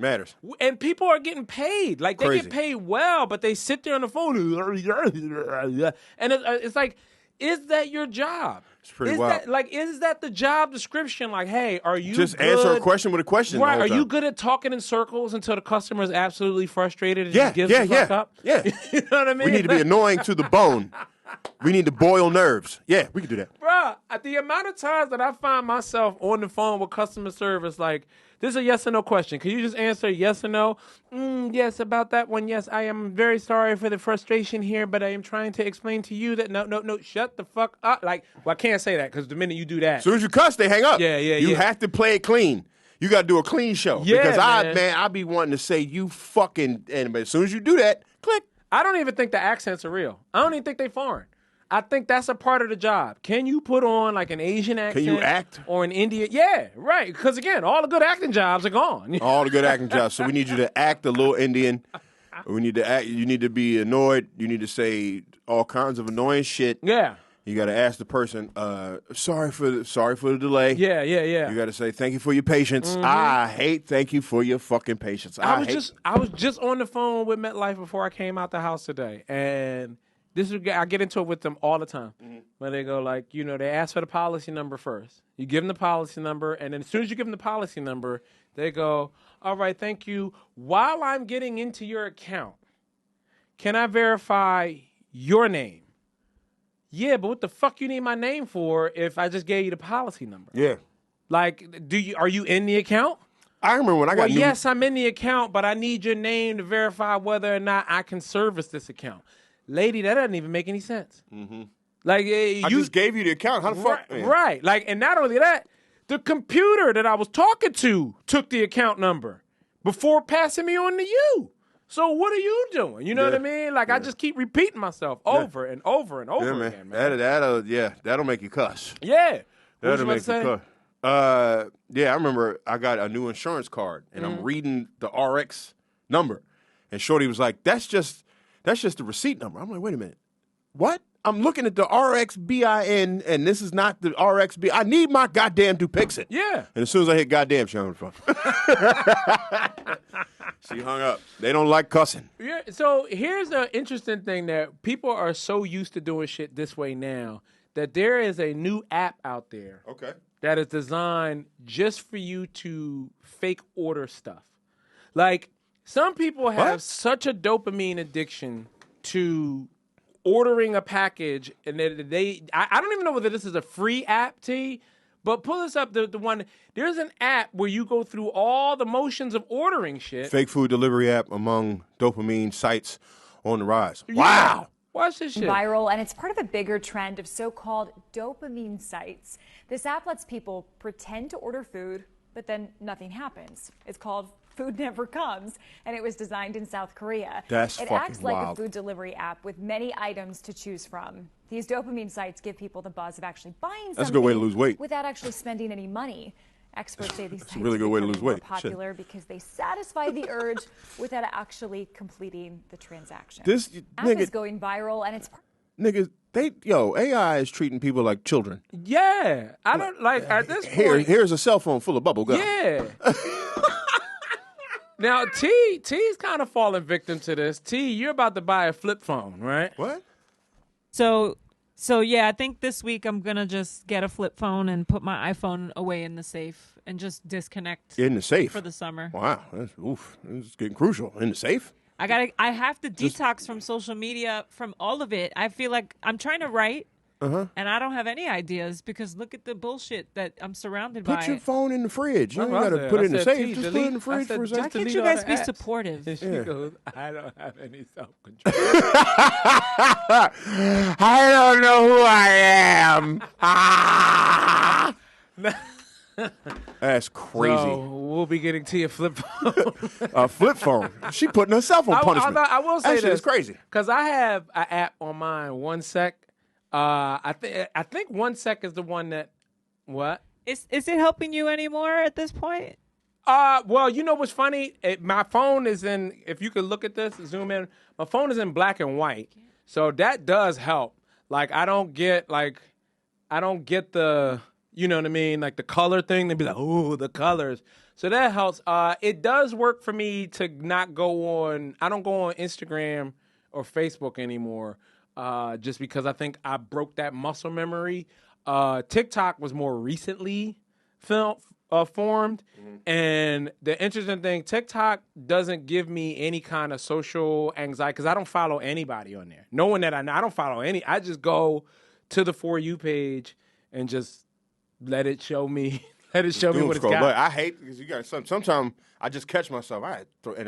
and people are getting paid. Like, they get paid well, but they sit there on the phone and it's like, is that your job? It's pretty wild. Is that the job description? Like, hey, are you just good? Answer a question with a question? Right? Are you good at talking in circles until the customer is absolutely frustrated and just gives the fuck up? Yeah. You know what I mean? We need to be annoying to the bone. We need to boil nerves. Yeah, we can do that. Bruh, the amount of times that I find myself on the phone with customer service, like, this is a yes or no question. Can you just answer yes or no? Yes, about that one. Yes, I am very sorry for the frustration here, but I am trying to explain to you that no, shut the fuck up. Like, well, I can't say that because the minute you do that. As soon as you cuss, they hang up. Yeah. You have to play it clean. You got to do a clean show. Yeah, because man. I be wanting to say you fucking, but as soon as you do that, click. I don't even think the accents are real. I don't even think they foreign. I think that's a part of the job. Can you put on like an Asian accent? Can you act? Or an Indian? Yeah, right. Because again, all the good acting jobs are gone. All the good acting jobs. So we need you to act a little Indian. We need to act. You need to be annoyed. You need to say all kinds of annoying shit. Yeah. You got to ask the person, sorry for the delay. Yeah. You got to say thank you for your patience. I hate thank you for your fucking patience. I was just on the phone with MetLife before I came out the house today, and I get into it with them all the time. Where they go like, they ask for the policy number first. You give them the policy number, and then as soon as you give them the policy number, they go, all right, thank you. While I'm getting into your account, can I verify your name? Yeah, but what the fuck you need my name for if I just gave you the policy number? Yeah. Like, are you in the account? I remember when I got yes, I'm in the account, but I need your name to verify whether or not I can service this account. Lady, that doesn't even make any sense. Like, I just gave you the account. How the fuck? Right. Like, and not only that, the computer that I was talking to took the account number before passing me on to you. So what are you doing? You know what I mean? Like, I just keep repeating myself over and over and over again, man. That'll make you cuss. Yeah. That'll make you cuss. I remember I got a new insurance card, and I'm reading the RX number, and Shorty was like, "That's just the receipt number." I'm like, "Wait a minute, what?" I'm looking at the RXBIN, and this is not the RXB. I need my goddamn Dupixent. Yeah. And as soon as I hit goddamn, she hung the phone. She hung up. They don't like cussing. Yeah. So here's an interesting thing that people are so used to doing shit this way now that there is a new app out there. Okay. That is designed just for you to fake order stuff. Like, some people have such a dopamine addiction to ordering a package, and I don't even know whether this is a free app, T, but pull this up, the one, there's an app where you go through all the motions of ordering shit. Fake food delivery app among dopamine sites on the rise. Yeah. Wow. Watch this shit. Viral, and it's part of a bigger trend of so-called dopamine sites. This app lets people pretend to order food, but then nothing happens. It's called Food Never Comes, and it was designed in South Korea. That's it fucking acts like wild. a food delivery app with many items to choose from. These dopamine sites give people the buzz of actually buying something. That's a good way to lose weight. Without actually spending any money. Experts say these sites a really good way to lose weight. More popular because they satisfy the urge without actually completing the transaction. This app is going viral, and it's niggas. AI is treating people like children. Yeah, I don't like at this point. Here's a cell phone full of bubble gum. Yeah. Now, T's kind of falling victim to this. T, you're about to buy a flip phone, right? What? So yeah, I think this week I'm gonna just get a flip phone and put my iPhone away in the safe and just disconnect In the safe for the summer. Wow, that's getting crucial. In the safe. I have to detox from social media, from all of it. I feel like I'm trying to write, and I don't have any ideas because look at the bullshit that I'm surrounded by. Put your phone in the fridge. You don't got to put it in the safe. Just put it in the fridge for a second. Why can't you guys be supportive? And she goes, I don't have any self-control. I don't know who I am. That's crazy. So we'll be getting T a flip phone. A flip phone. She putting herself on punishment. I will say that shit this is crazy. because I have an app on mine. One sec. I think 1 sec is the one that. What? Is it helping you anymore at this point? Well, you know what's funny? My phone is in. If you could look at this, zoom in. My phone is in black and white, so that does help. Like I don't get the, you know what I mean, like the color thing. They'd be like, "Ooh, the colors." So that helps. It does work for me to not go on. I don't go on Instagram or Facebook anymore, just because I think I broke that muscle memory. TikTok was more recently formed, and the interesting thing, TikTok doesn't give me any kind of social anxiety because I don't follow anybody on there. No one that I know. I don't follow any. I just go to the For You page and just let it show me. Let it show me what it's got. Look, I hate because you got sometimes I just catch myself. I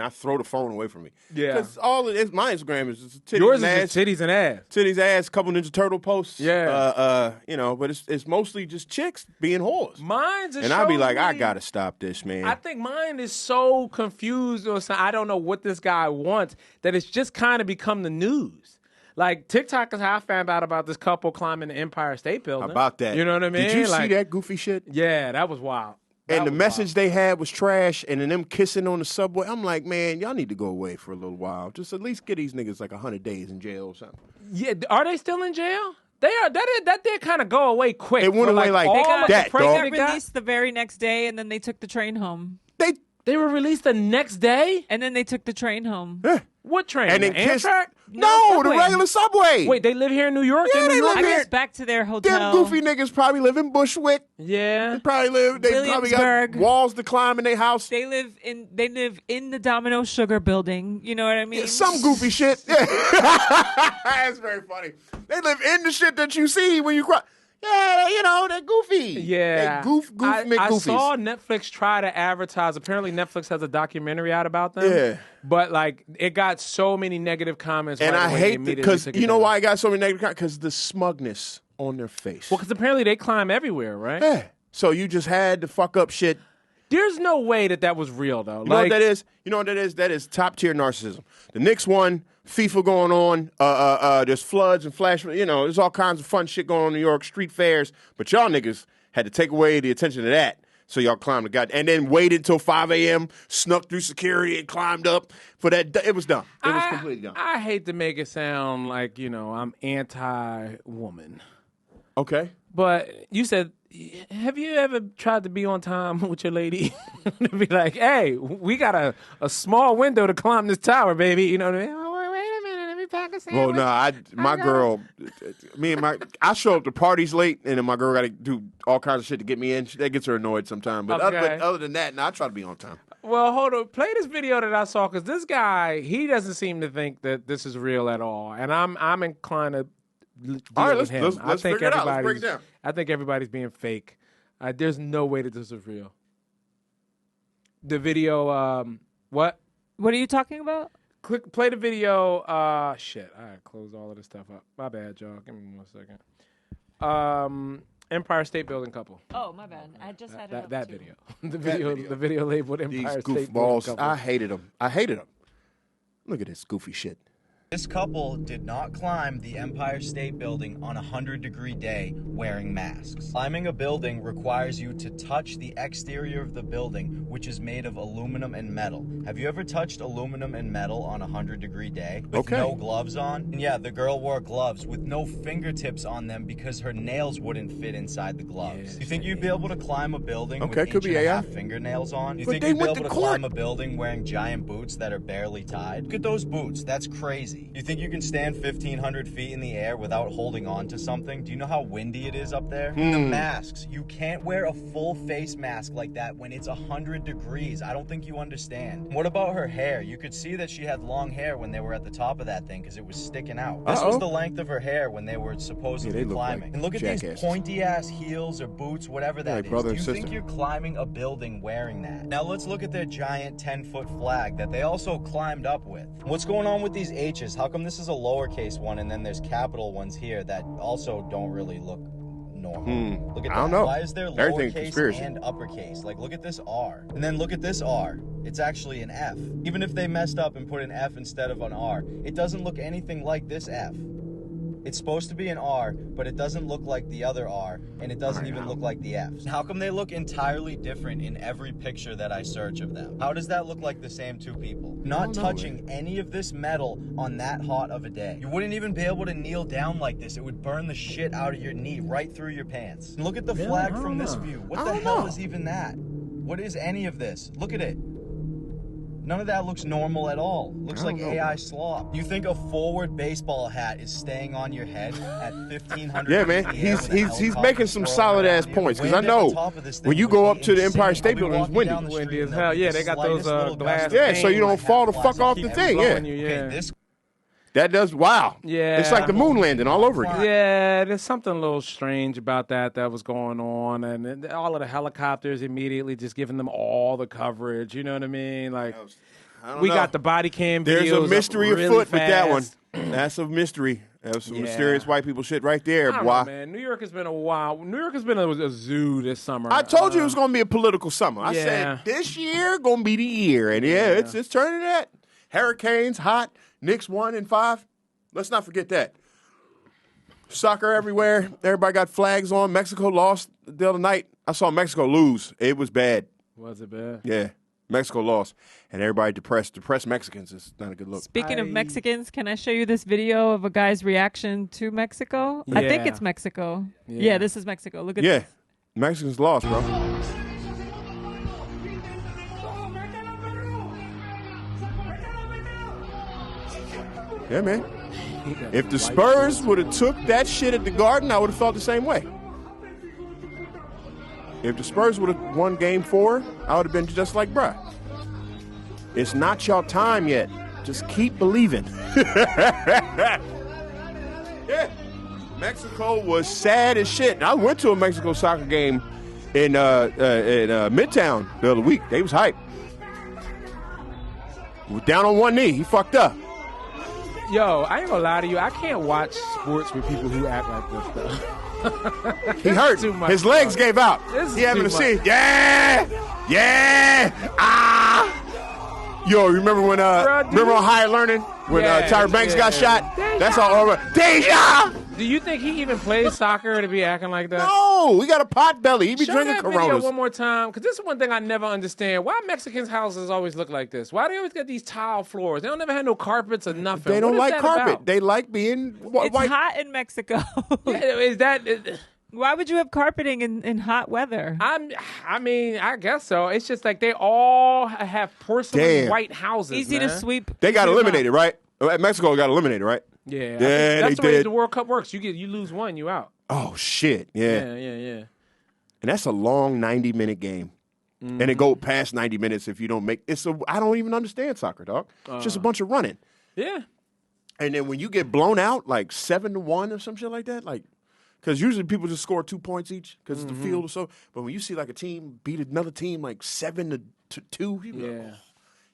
throw the phone away from me. Yeah, because all it is, my Instagram is just titties. Yours and is ass, just titties and ass. Titties, ass, couple Ninja Turtle posts. Yeah, but it's mostly just chicks being whores. Mine's and I'll be like, I gotta stop this, man. I think mine is so confused or something. I don't know what this guy wants that it's just kind of become the news. Like, TikTok is how I found out about this couple climbing the Empire State Building. About that. You know what I mean? Did you see that goofy shit? Yeah, that was wild. And the message they had was trash, and then them kissing on the subway. I'm like, man, y'all need to go away for a little while. Just at least get these niggas like 100 days in jail or something. Yeah, are they still in jail? They are. That did kind of go away quick. It went away like that, They got released the very next day, and then they took the train home. They were released the next day? And then they took the train home. What train? And then Amtrak? No, the regular subway. Wait, they live here in New York? Yeah, they live I here. guess back to their hotel. Them goofy niggas probably live in Bushwick. Yeah. They probably got walls to climb in their house. They live in the Domino Sugar building. You know what I mean? Yeah, some goofy shit. Yeah. That's very funny. They live in the shit that you see when you cry. Yeah, you know, they're goofy. Yeah. They I goofies. saw Netflix try to advertise. Apparently, Netflix has a documentary out about them. Yeah. But, like, it got so many negative comments. And right I away, hate it because, you know down. why I got so many negative comments? Because the smugness on their face. Well, because apparently they climb everywhere, right? Yeah. So you just had to fuck up shit. There's no way that was real, though. You know what that is? You know what that is? That is top-tier narcissism. The Knicks won, FIFA going on, there's floods and flash, you know, there's all kinds of fun shit going on in New York, street fairs, but y'all niggas had to take away the attention of that, so y'all climbed the god, and then waited till 5 a.m., snuck through security and climbed up for that. It was dumb. It was completely dumb. I hate to make it sound like, you know, I'm anti-woman. Okay. But you said, have you ever tried to be on time with your lady? Be like, hey, we got a small window to climb this tower, baby. You know what I mean? Oh, wait a minute, let me pack a sandwich. Well, no, I show up to parties late, and then my girl got to do all kinds of shit to get me in. That gets her annoyed sometimes. But other than that, I try to be on time. Well, hold on. Play this video that I saw, because this guy, he doesn't seem to think that this is real at all. And I'm inclined to all right, let's figure it out. Let's break it down. I think everybody's being fake. There's no way that this is real. The video, what? What are you talking about? Play the video. Shit, I closed all of this stuff up. My bad, y'all. Give me 1 second. Empire State Building couple. Oh, my bad. I just had it up that too. video. The video labeled Empire These State Building couple. I hated them. Look at this goofy shit. This couple did not climb the Empire State Building on a 100-degree day wearing masks. Climbing a building requires you to touch the exterior of the building, which is made of aluminum and metal. Have you ever touched aluminum and metal on a 100-degree day with no gloves on? And yeah, the girl wore gloves with no fingertips on them because her nails wouldn't fit inside the gloves. You think you'd be able to climb a building with inch-and-a-half fingernails on? You think you'd be able to climb a building wearing giant boots that are barely tied? Look at those boots. That's crazy. You think you can stand 1,500 feet in the air without holding on to something? Do you know how windy it is up there? The masks. You can't wear a full face mask like that when it's 100 degrees. I don't think you understand. What about her hair? You could see that she had long hair when they were at the top of that thing because it was sticking out. This was the length of her hair when they were supposedly climbing. Like, and look at these pointy-ass heels or boots, whatever that is. Do you think you're climbing a building wearing that? Now let's look at their giant 10-foot flag that they also climbed up with. What's going on with these H's? How come this is a lowercase one and then there's capital ones here that also don't really look normal? Look at that. I don't know. Why is there lowercase and uppercase? Like, look at this R. And then look at this R. It's actually an F. Even if they messed up and put an F instead of an R, it doesn't look anything like this F. It's supposed to be an R, but it doesn't look like the other R, and it doesn't even look like the F. How come they look entirely different in every picture that I search of them? How does that look like the same two people? Not touching any of this metal on that hot of a day. You wouldn't even be able to kneel down like this. It would burn the shit out of your knee right through your pants. And look at the flag from this view. What the hell is even that? What is any of this? Look at it. None of that looks normal at all. Looks like AI slop. You think a forward baseball hat is staying on your head at 1,500? Yeah, man. He's making some solid ass points because I know when you go up to the Empire State Building, it's windy. Windy as hell. Yeah, they got those glass. Yeah, so you don't fall the fuck off the thing. Yeah. That does, wow. Yeah. It's like the moon landing all over again. Yeah, there's something a little strange about that was going on. And all of the helicopters immediately just giving them all the coverage. You know what I mean? Like, we got the body cam videos. There's a mystery afoot with that one. fast. That's a mystery. That's some mysterious white people shit right there, I don't boy. know, man. New York has been a while. New York has been a zoo this summer. I told you it was going to be a political summer. I said, this year going to be the year. And it's turning that. Hurricanes, hot. Knicks 1-5. Let's not forget that. Soccer everywhere. Everybody got flags on. Mexico lost the other night. I saw Mexico lose. It was bad. Was it bad? Yeah. Mexico lost. And everybody depressed. Depressed Mexicans is not a good look. Speaking of Mexicans, can I show you this video of a guy's reaction to Mexico? Yeah. I think it's Mexico. Yeah. Yeah, this is Mexico. Look at this. Mexicans lost, bro. Yeah, man. If the Spurs would have took that shit at the Garden, I would have felt the same way. If the Spurs would have won Game 4, I would have been just like, bruh, it's not your time yet. Just keep believing. Yeah. Mexico was sad as shit. I went to a Mexico soccer game in Midtown the other week. They was hype. Down on one knee. He fucked up. Yo, I ain't gonna lie to you. I can't watch sports with people who act like this, though. He hurt. His legs gave out. He having to see. Yeah. Yo, remember when remember on Higher Learning when Tyra Banks got shot? That's all over. Deja. Do you think he even plays soccer to be acting like that? No, we got a pot belly. He be Show drinking that Coronas. video one more time, because this is one thing I never understand. Why Mexicans' houses always look like this? Why they always got these tile floors? They don't never have no carpets or nothing. They don't What is like that carpet. about? They like being It's white. hot in Mexico. Is that? Why would you have carpeting in hot weather? I mean, I guess so. It's just like they all have porcelain Damn. white houses. Easy to man. sweep. They got sweep 'em eliminated, right? Mexico got eliminated, right? Yeah, Yeah, that's they the way did. the World Cup works. You lose one, you out. Oh shit! Yeah. Yeah. And that's a long 90-minute game. And it go past 90 minutes if you don't make I don't even understand soccer, dog. It's just a bunch of running. Yeah. And then when you get blown out like 7-1 or some shit like that, like because usually people just score 2 points each because it's the field or so. But when you see like a team beat another team like 7-2, you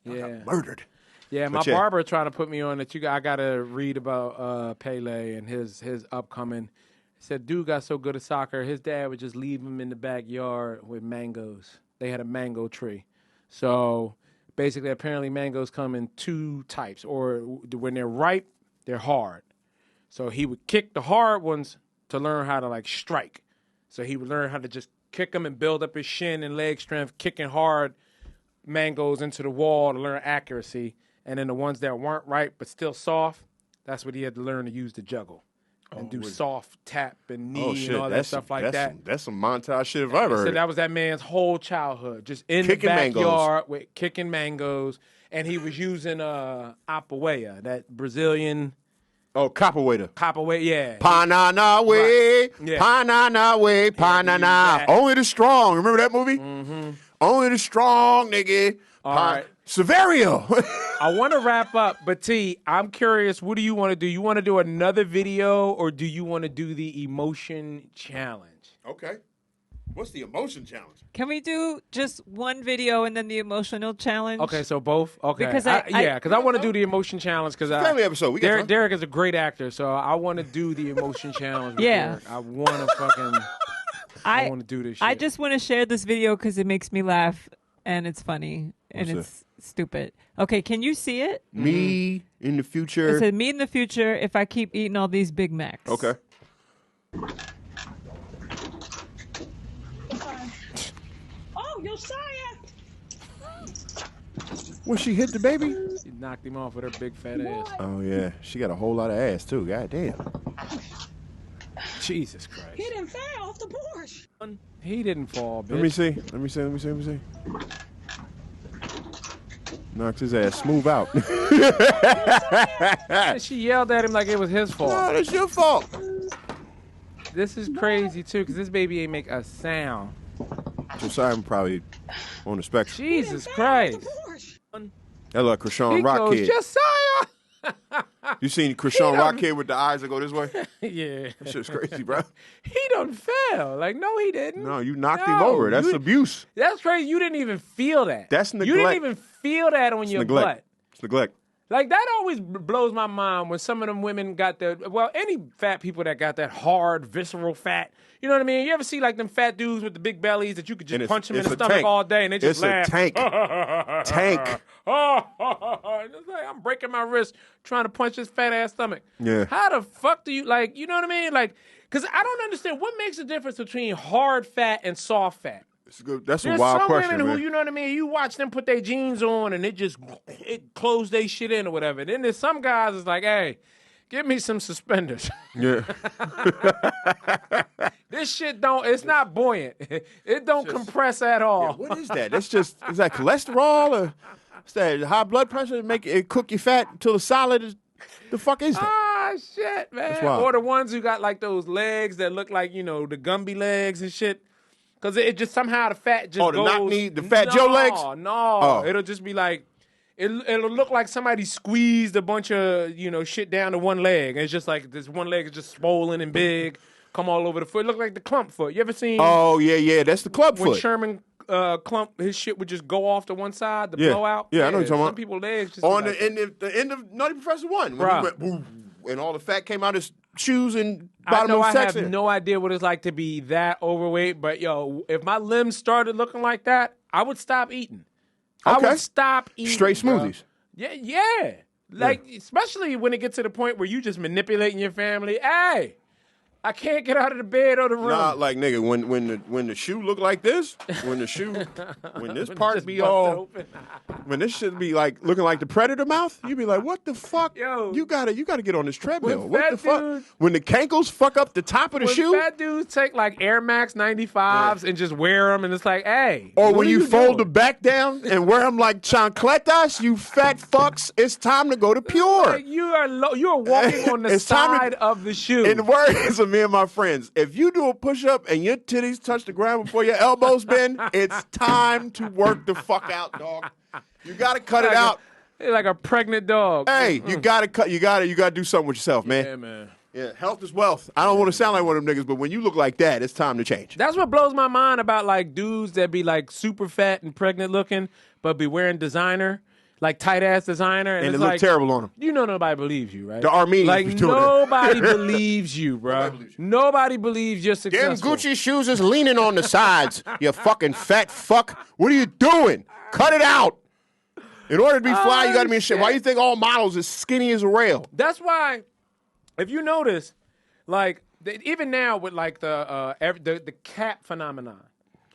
got murdered. Yeah, my But yeah. barber trying to put me on that. I got to read about Pele and his upcoming. He said, dude got so good at soccer, his dad would just leave him in the backyard with mangoes. They had a mango tree. So basically, apparently mangoes come in two types. Or when they're ripe, they're hard. So he would kick the hard ones to learn how to, like, strike. So he would learn how to just kick them and build up his shin and leg strength, kicking hard mangoes into the wall to learn accuracy. And then the ones that weren't ripe but still soft, that's what he had to learn to use to juggle. And do soft tap and knee and all that stuff like that. That's some montage shit if I ever heard. So it. that was that man's whole childhood, just in Kicking the backyard with kicking mangoes. And he was using apoeia, that Brazilian. Oh, capoeira. Capoeira, yeah. Panana way, Right. Yeah. panana way, panana. Only the strong. Remember that movie? Mm-hmm. Only the strong, nigga. All right. Severio. I want to wrap up, but T, I'm curious, what do you want to do? You want to do another video, or do you want to do the emotion challenge? Okay. What's the emotion challenge? Can we do just one video and then the emotional challenge? Okay, so both? Okay. Because I want to do the emotion challenge because family episode. We got time. Derek is a great actor, so I want to do the emotion challenge. With Yeah. Derek. I want to fucking. I want to do this shit. I just want to share this video because it makes me laugh and it's funny. and it's stupid. Okay, can you see it? Me in the future. It said, me in the future if I keep eating all these Big Macs. Okay. Oh, Josiah. When she hit the baby? She knocked him off with her big fat ass. Oh, yeah. She got a whole lot of ass, too. God damn. Jesus Christ. He didn't fall off the porch. He didn't fall, bitch. Let me see. Knocks his ass smooth out. She yelled at him like it was his fault. No, that's your fault. This is crazy, too, because this baby ain't make a sound. Josiah probably on the spectrum. Jesus Christ. That look, Krishan He Rock goes, Kid. Josiah! You seen Krishan Rock Kid with the eyes that go this way? Yeah. That shit's crazy, bro. He done fell. Like, no, he didn't. No, you knocked him over. That's abuse. That's crazy. You didn't even feel that. That's neglect. You didn't even feel that on your neglect. butt. It's neglect. Like, that always blows my mind when some of them women got any fat people that got that hard, visceral fat. You know what I mean? You ever see, like, them fat dudes with the big bellies that you could just punch them in the stomach tank. all day and they just laugh? It's a tank. Tank. It's like, I'm breaking my wrist trying to punch his fat ass stomach. Yeah. How the fuck do you, like, you know what I mean? Like, because I don't understand what makes the difference between hard fat and soft fat. It's good. That's There's a wild some question, women man. who, you know what I mean, you watch them put their jeans on and it close their shit in or whatever. Then there's some guys that's like, hey, give me some suspenders. Yeah. This shit it's not buoyant. It don't compress at all. Yeah, what is that? Is that cholesterol or is that high blood pressure to make it cook your fat until it's solid? The fuck is that? Ah, shit, man. Or the ones who got like those legs that look like, you know, the Gumby legs and shit. Because it just somehow the fat just goes. the Fat Joe legs? No. Oh. It'll just be like, it'll look like somebody squeezed a bunch of, you know, shit down to one leg. And it's just like this one leg is just swollen and big, come all over the foot. It look like the clump foot. You ever seen? Oh, yeah. That's the club when foot. Sherman Clump, his shit would just go off to one side, the Yeah. blowout. Yeah, I know what you're talking Some about. people's legs just On like the end of Nutty Professor 1. When Bruh. he went, boom, and all the fat came out his shoes and I bottom know of I his section. have no idea what it's like to be that overweight, but yo, if my limbs started looking like that, I would stop eating. I Okay. would stop eating. Straight smoothies. Bro. Yeah. Like, especially when it gets to the point where you just manipulating your family. Hey, I can't get out of the bed or the room. Nah, like nigga, when the shoe look like this, when this part be all, when this shit be like looking like the Predator mouth, you be like, what the fuck? Yo, you gotta get on this treadmill. when What fat the fuck? dudes- When the cankles fuck up the top of the when shoe, fat dudes take like Air Max 95s and just wear them, and it's like, hey. or what when are you fold doing? the back down and wear them like chancletas, you fat fucks, it's time to go to Pure. Like, you are walking on the It's time to- side of the shoe. In the words of me and my friends, if you do a push-up and your titties touch the ground before your elbows bend, it's time to work the fuck out, dog. You gotta cut it out. Like a pregnant dog. Hey, you gotta do something with yourself, man. Yeah, man. Yeah, health is wealth. I don't want to sound like one of them niggas, but when you look like that, it's time to change. That's what blows my mind about like dudes that be like super fat and pregnant looking, but be wearing designer, like tight ass designer, And it's it look like, terrible on them. You know nobody believes you, right? The Armenians like be doing nobody that. believes you, bro. Nobody believes you're Them successful. Gucci shoes is leaning on the sides. You fucking fat fuck. What are you doing? Cut it out. In order to be fly, you got to be in shape. Why you think all models is skinny as a rail? That's why, if you notice, like even now with like the cap phenomenon,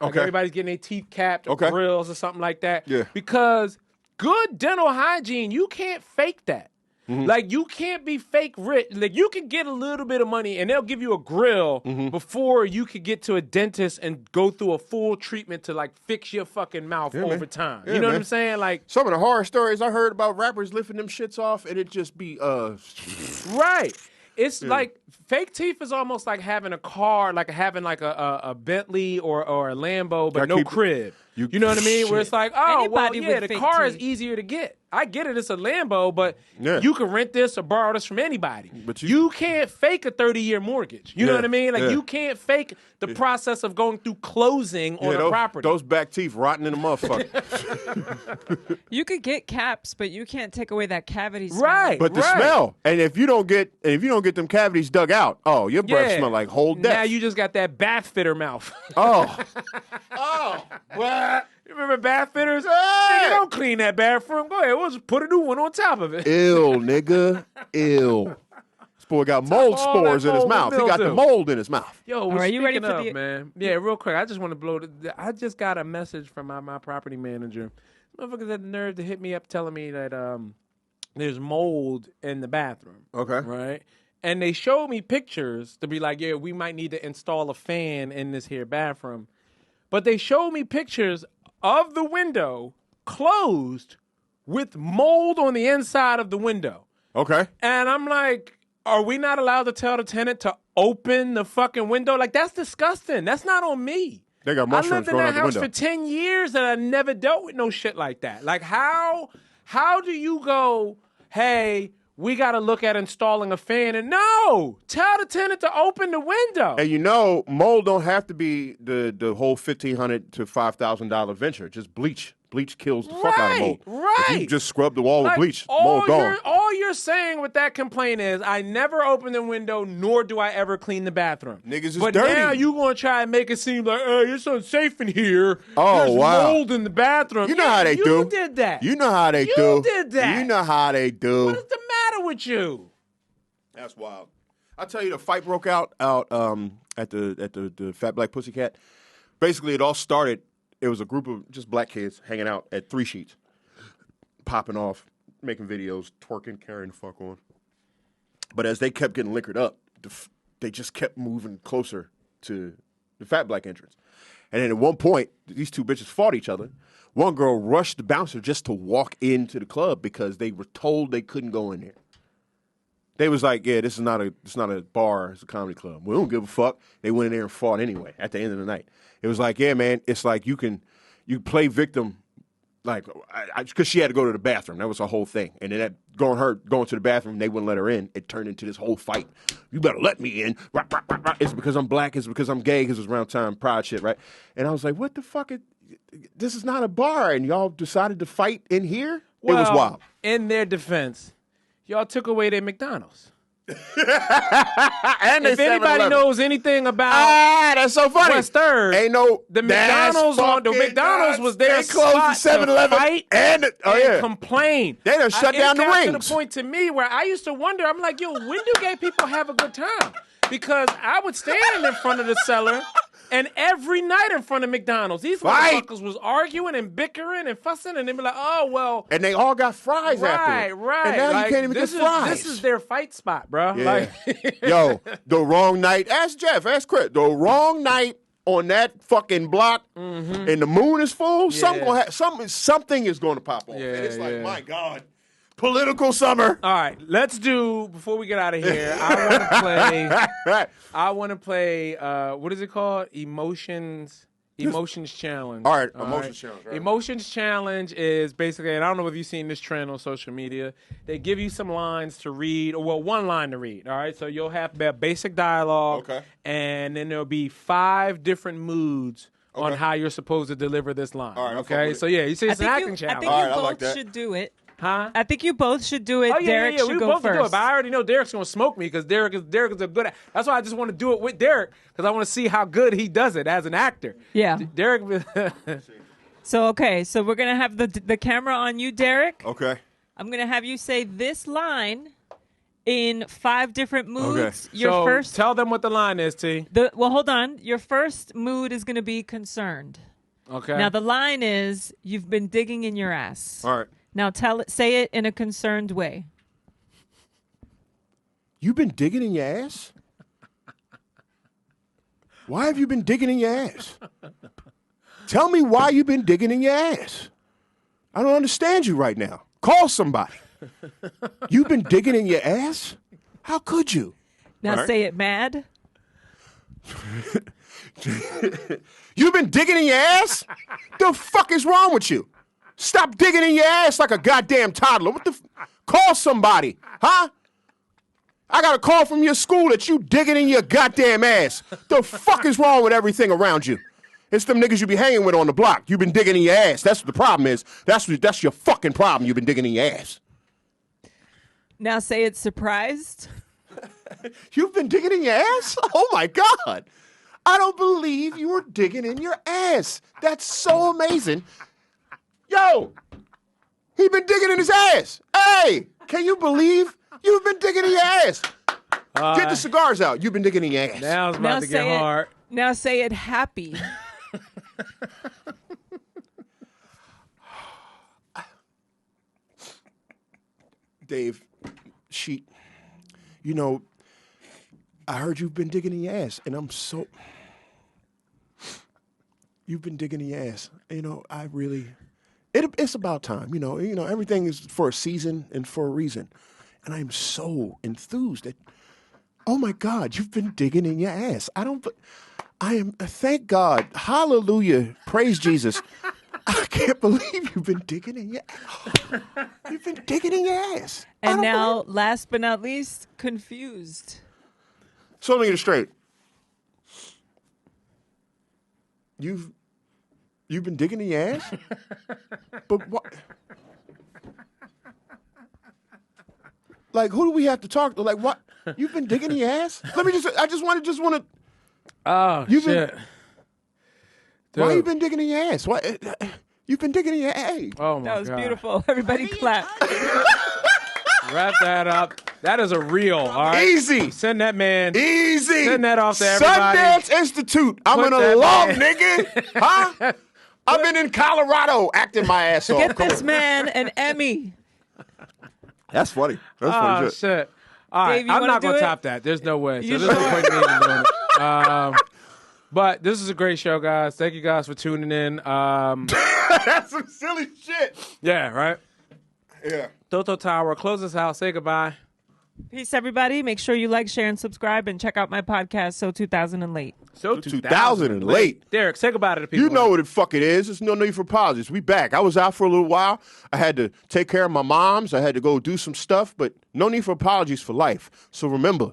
like Okay. everybody's getting their teeth capped or Okay. grills or something like that. Yeah. Because good dental hygiene, you can't fake that. Mm-hmm. Like, you can't be fake rich. Like, you can get a little bit of money and they'll give you a grill Mm-hmm. before you could get to a dentist and go through a full treatment to, like, fix your fucking mouth Yeah, over man. time. Yeah, you know what man. I'm saying? Like, Some of the horror stories I heard about rappers lifting them shits off, and it just be right. It's like fake teeth is almost like having a car, like having like a Bentley or a Lambo, but Gotta no keep- crib. You know what I mean? Where it's like, oh, Anybody well, yeah, with the fake car is teeth. easier to get. I get it, it's a Lambo, but Yeah. you can rent this or borrow this from anybody. But you can't fake a 30-year mortgage. You know Yeah, what I mean? Like, yeah. you can't fake the process of going through closing on a those, property. Those back teeth rotting in the motherfucker. You could get caps, but you can't take away that cavity smell. Right. But the smell, and if you don't get them cavities dug out, oh, your breath smell like whole death. Now you just got that bath fitter mouth. Oh, what? You remember bath fitters? Hey! Yeah. don't clean that bathroom. Go ahead, we'll just put a new one on top of it. Ill, nigga. Ill. This boy got mold all spores that in his mold mouth. and He got the mildew. mold in his mouth. Yo, All right, you ready for the man? Yeah, real quick. I just want to blow. I just got a message from my property manager. Motherfuckers had the nerve to hit me up telling me that there's mold in the bathroom. Okay. Right. And they showed me pictures to be like, yeah, we might need to install a fan in this here bathroom. But they showed me pictures of the window closed with mold on the inside of the window. Okay. And I'm like, are we not allowed to tell the tenant to open the fucking window? Like, that's disgusting. That's not on me. They got I mushrooms lived in growing that out the house window. for 10 years and I never dealt with no shit like that. Like, how do you go, hey, we got to look at installing a fan? And no, tell the tenant to open the window. And you know, mold don't have to be the whole $1,500 to $5,000 venture. Just bleach. Bleach kills the fuck out of mold. Right. If you just scrub the wall with Like, bleach, mold gone. All you're saying with that complaint is, I never open the window, nor do I ever clean the bathroom. Niggas is but dirty. now you going to try and make it seem like, it's unsafe in here. Oh, There's wow. mold in the bathroom. You know how they do. You did that. You know how they do. You did that. You know how they do. What is the matter with you? That's wild. I tell you, the fight broke out at the Fat Black Pussycat. Basically, it all started. It was a group of just black kids hanging out at 3 Sheets, popping off, making videos, twerking, carrying the fuck on. But as they kept getting liquored up, they just kept moving closer to the Fat Black entrance. And then at one point, these two bitches fought each other. One girl rushed the bouncer just to walk into the club because they were told they couldn't go in there. They was like, yeah, it's not a bar, it's a comedy club. We don't give a fuck. They went in there and fought anyway at the end of the night. It was like, yeah, man, it's like you play victim, like, because she had to go to the bathroom. That was the whole thing. And then going to the bathroom, they wouldn't let her in. It turned into this whole fight. You better let me in. It's because I'm black. It's because I'm gay. Because it was around time pride shit, right? And I was like, what the fuck? This is not a bar. And y'all decided to fight in here? Well, it was wild. In their defense, y'all took away their McDonald's. And if anybody knows anything about that's so funny. West Third, ain't no the McDonald's was their they closed the spot 7-Eleven to fight and complain. They done shut down the It got rings. to the point to me where I used to wonder. I'm like, yo, when do gay people have a good time? Because I would stand in front of the cellar. And every night in front of McDonald's, these motherfuckers was arguing and bickering and fussing, and they'd be like, "Oh well." And they all got fries after it. Right. And now like, you can't even get fries. This is their fight spot, bro. Yeah. Like, Yo, the wrong night. Ask Jeff. Ask Chris. The wrong night on that fucking block, and the moon is full. Yeah. Something is going to pop off. Yeah, and it's like, yeah. my God, political summer. all right, let's do before we get out of here. I want to play. What is it called? Emotions Challenge. All right, Emotions Challenge. Right. Emotions Challenge is basically, and I don't know if you've seen this trend on social media. They give you some lines to read, or well, one line to read. All right, so you'll have basic dialogue, Okay. and then there'll be 5 different moods on how you're supposed to deliver this line. All right, I'll fuck okay, with it. so yeah, you see, it's an acting I challenge. think All you right, I both like that. should do it. Huh? I think you both should do it. Oh, yeah, Derek we should go both can do it, first. but I already know Derek's going to smoke me because Derek is a good. That's why I just want to do it with Derek because I want to see how good he does it as an actor. Yeah. Derek. So we're gonna have the camera on you, Derek. Okay. I'm gonna have you say this line in 5 different moods. Okay. Your so first. tell them what the line is, T. Well, hold on. Your first mood is gonna be concerned. Okay. Now the line is you've been digging in your ass. All right. Now say it in a concerned way. You've been digging in your ass? Why have you been digging in your ass? Tell me why you've been digging in your ass. I don't understand you right now. Call somebody. You've been digging in your ass? How could you? Now All right. say it mad. You've been digging in your ass? The fuck is wrong with you? Stop digging in your ass like a goddamn toddler. Call somebody, huh? I got a call from your school that you digging in your goddamn ass. The fuck is wrong with everything around you? It's them niggas you be hanging with on the block. You've been digging in your ass. That's what the problem is. That's your fucking problem. You've been digging in your ass. Now say it surprised. You've been digging in your ass? Oh my God. I don't believe you were digging in your ass. That's so amazing. Yo, He been digging in his ass. Hey, can you believe you've been digging in your ass? Get the cigars out. You've been digging in your ass. Now it's about to get hard. Now say it happy. Dave, you know, I heard you've been digging in your ass, and I'm so... You've been digging in your ass. You know, I really... It's about time. You know, everything is for a season and for a reason. And I'm so enthused that, oh my God, you've been digging in your ass. Thank God. Hallelujah. Praise Jesus. I can't believe you've been digging in your ass. You've been digging in your ass. And now, last but not least, confused. So let me get it straight. You've been digging in your ass? But what? Like, who do we have to talk to? Like, what? You've been digging in your ass? I just want to. Oh, shit. Why you been digging in your ass? Why? You've been digging in your ass. Oh, my God. That was beautiful. Everybody clap. Wrap that up. That is a reel, all right? Easy. Send that man. Easy. Send that off to everybody. Sundance Institute. I'm in a love, nigga. Huh? I've been in Colorado acting my ass off. Get this man an Emmy. That's funny. That's funny shit. All right, Dave, I'm not going to top that. There's no way. So there's no point in me even doing it. But this is a great show, guys. Thank you guys for tuning in. That's some silly shit. Yeah, right? Yeah. Toto Tower, close us out. Say goodbye. Peace, everybody. Make sure you like, share, and subscribe, and check out my podcast, So 2000 and Late. So 2000 and Late. Derek, say goodbye to the people. You know what the fuck it is. There's no need for apologies. We back. I was out for a little while. I had to take care of my moms. I had to go do some stuff, but no need for apologies for life. So remember,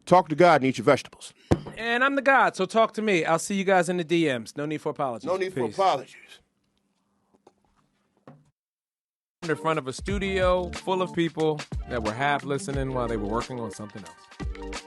talk to God and eat your vegetables. And I'm the God, so talk to me. I'll see you guys in the DMs. No need for apologies. No need for Peace. apologies. In front of a studio full of people that were half listening while they were working on something else.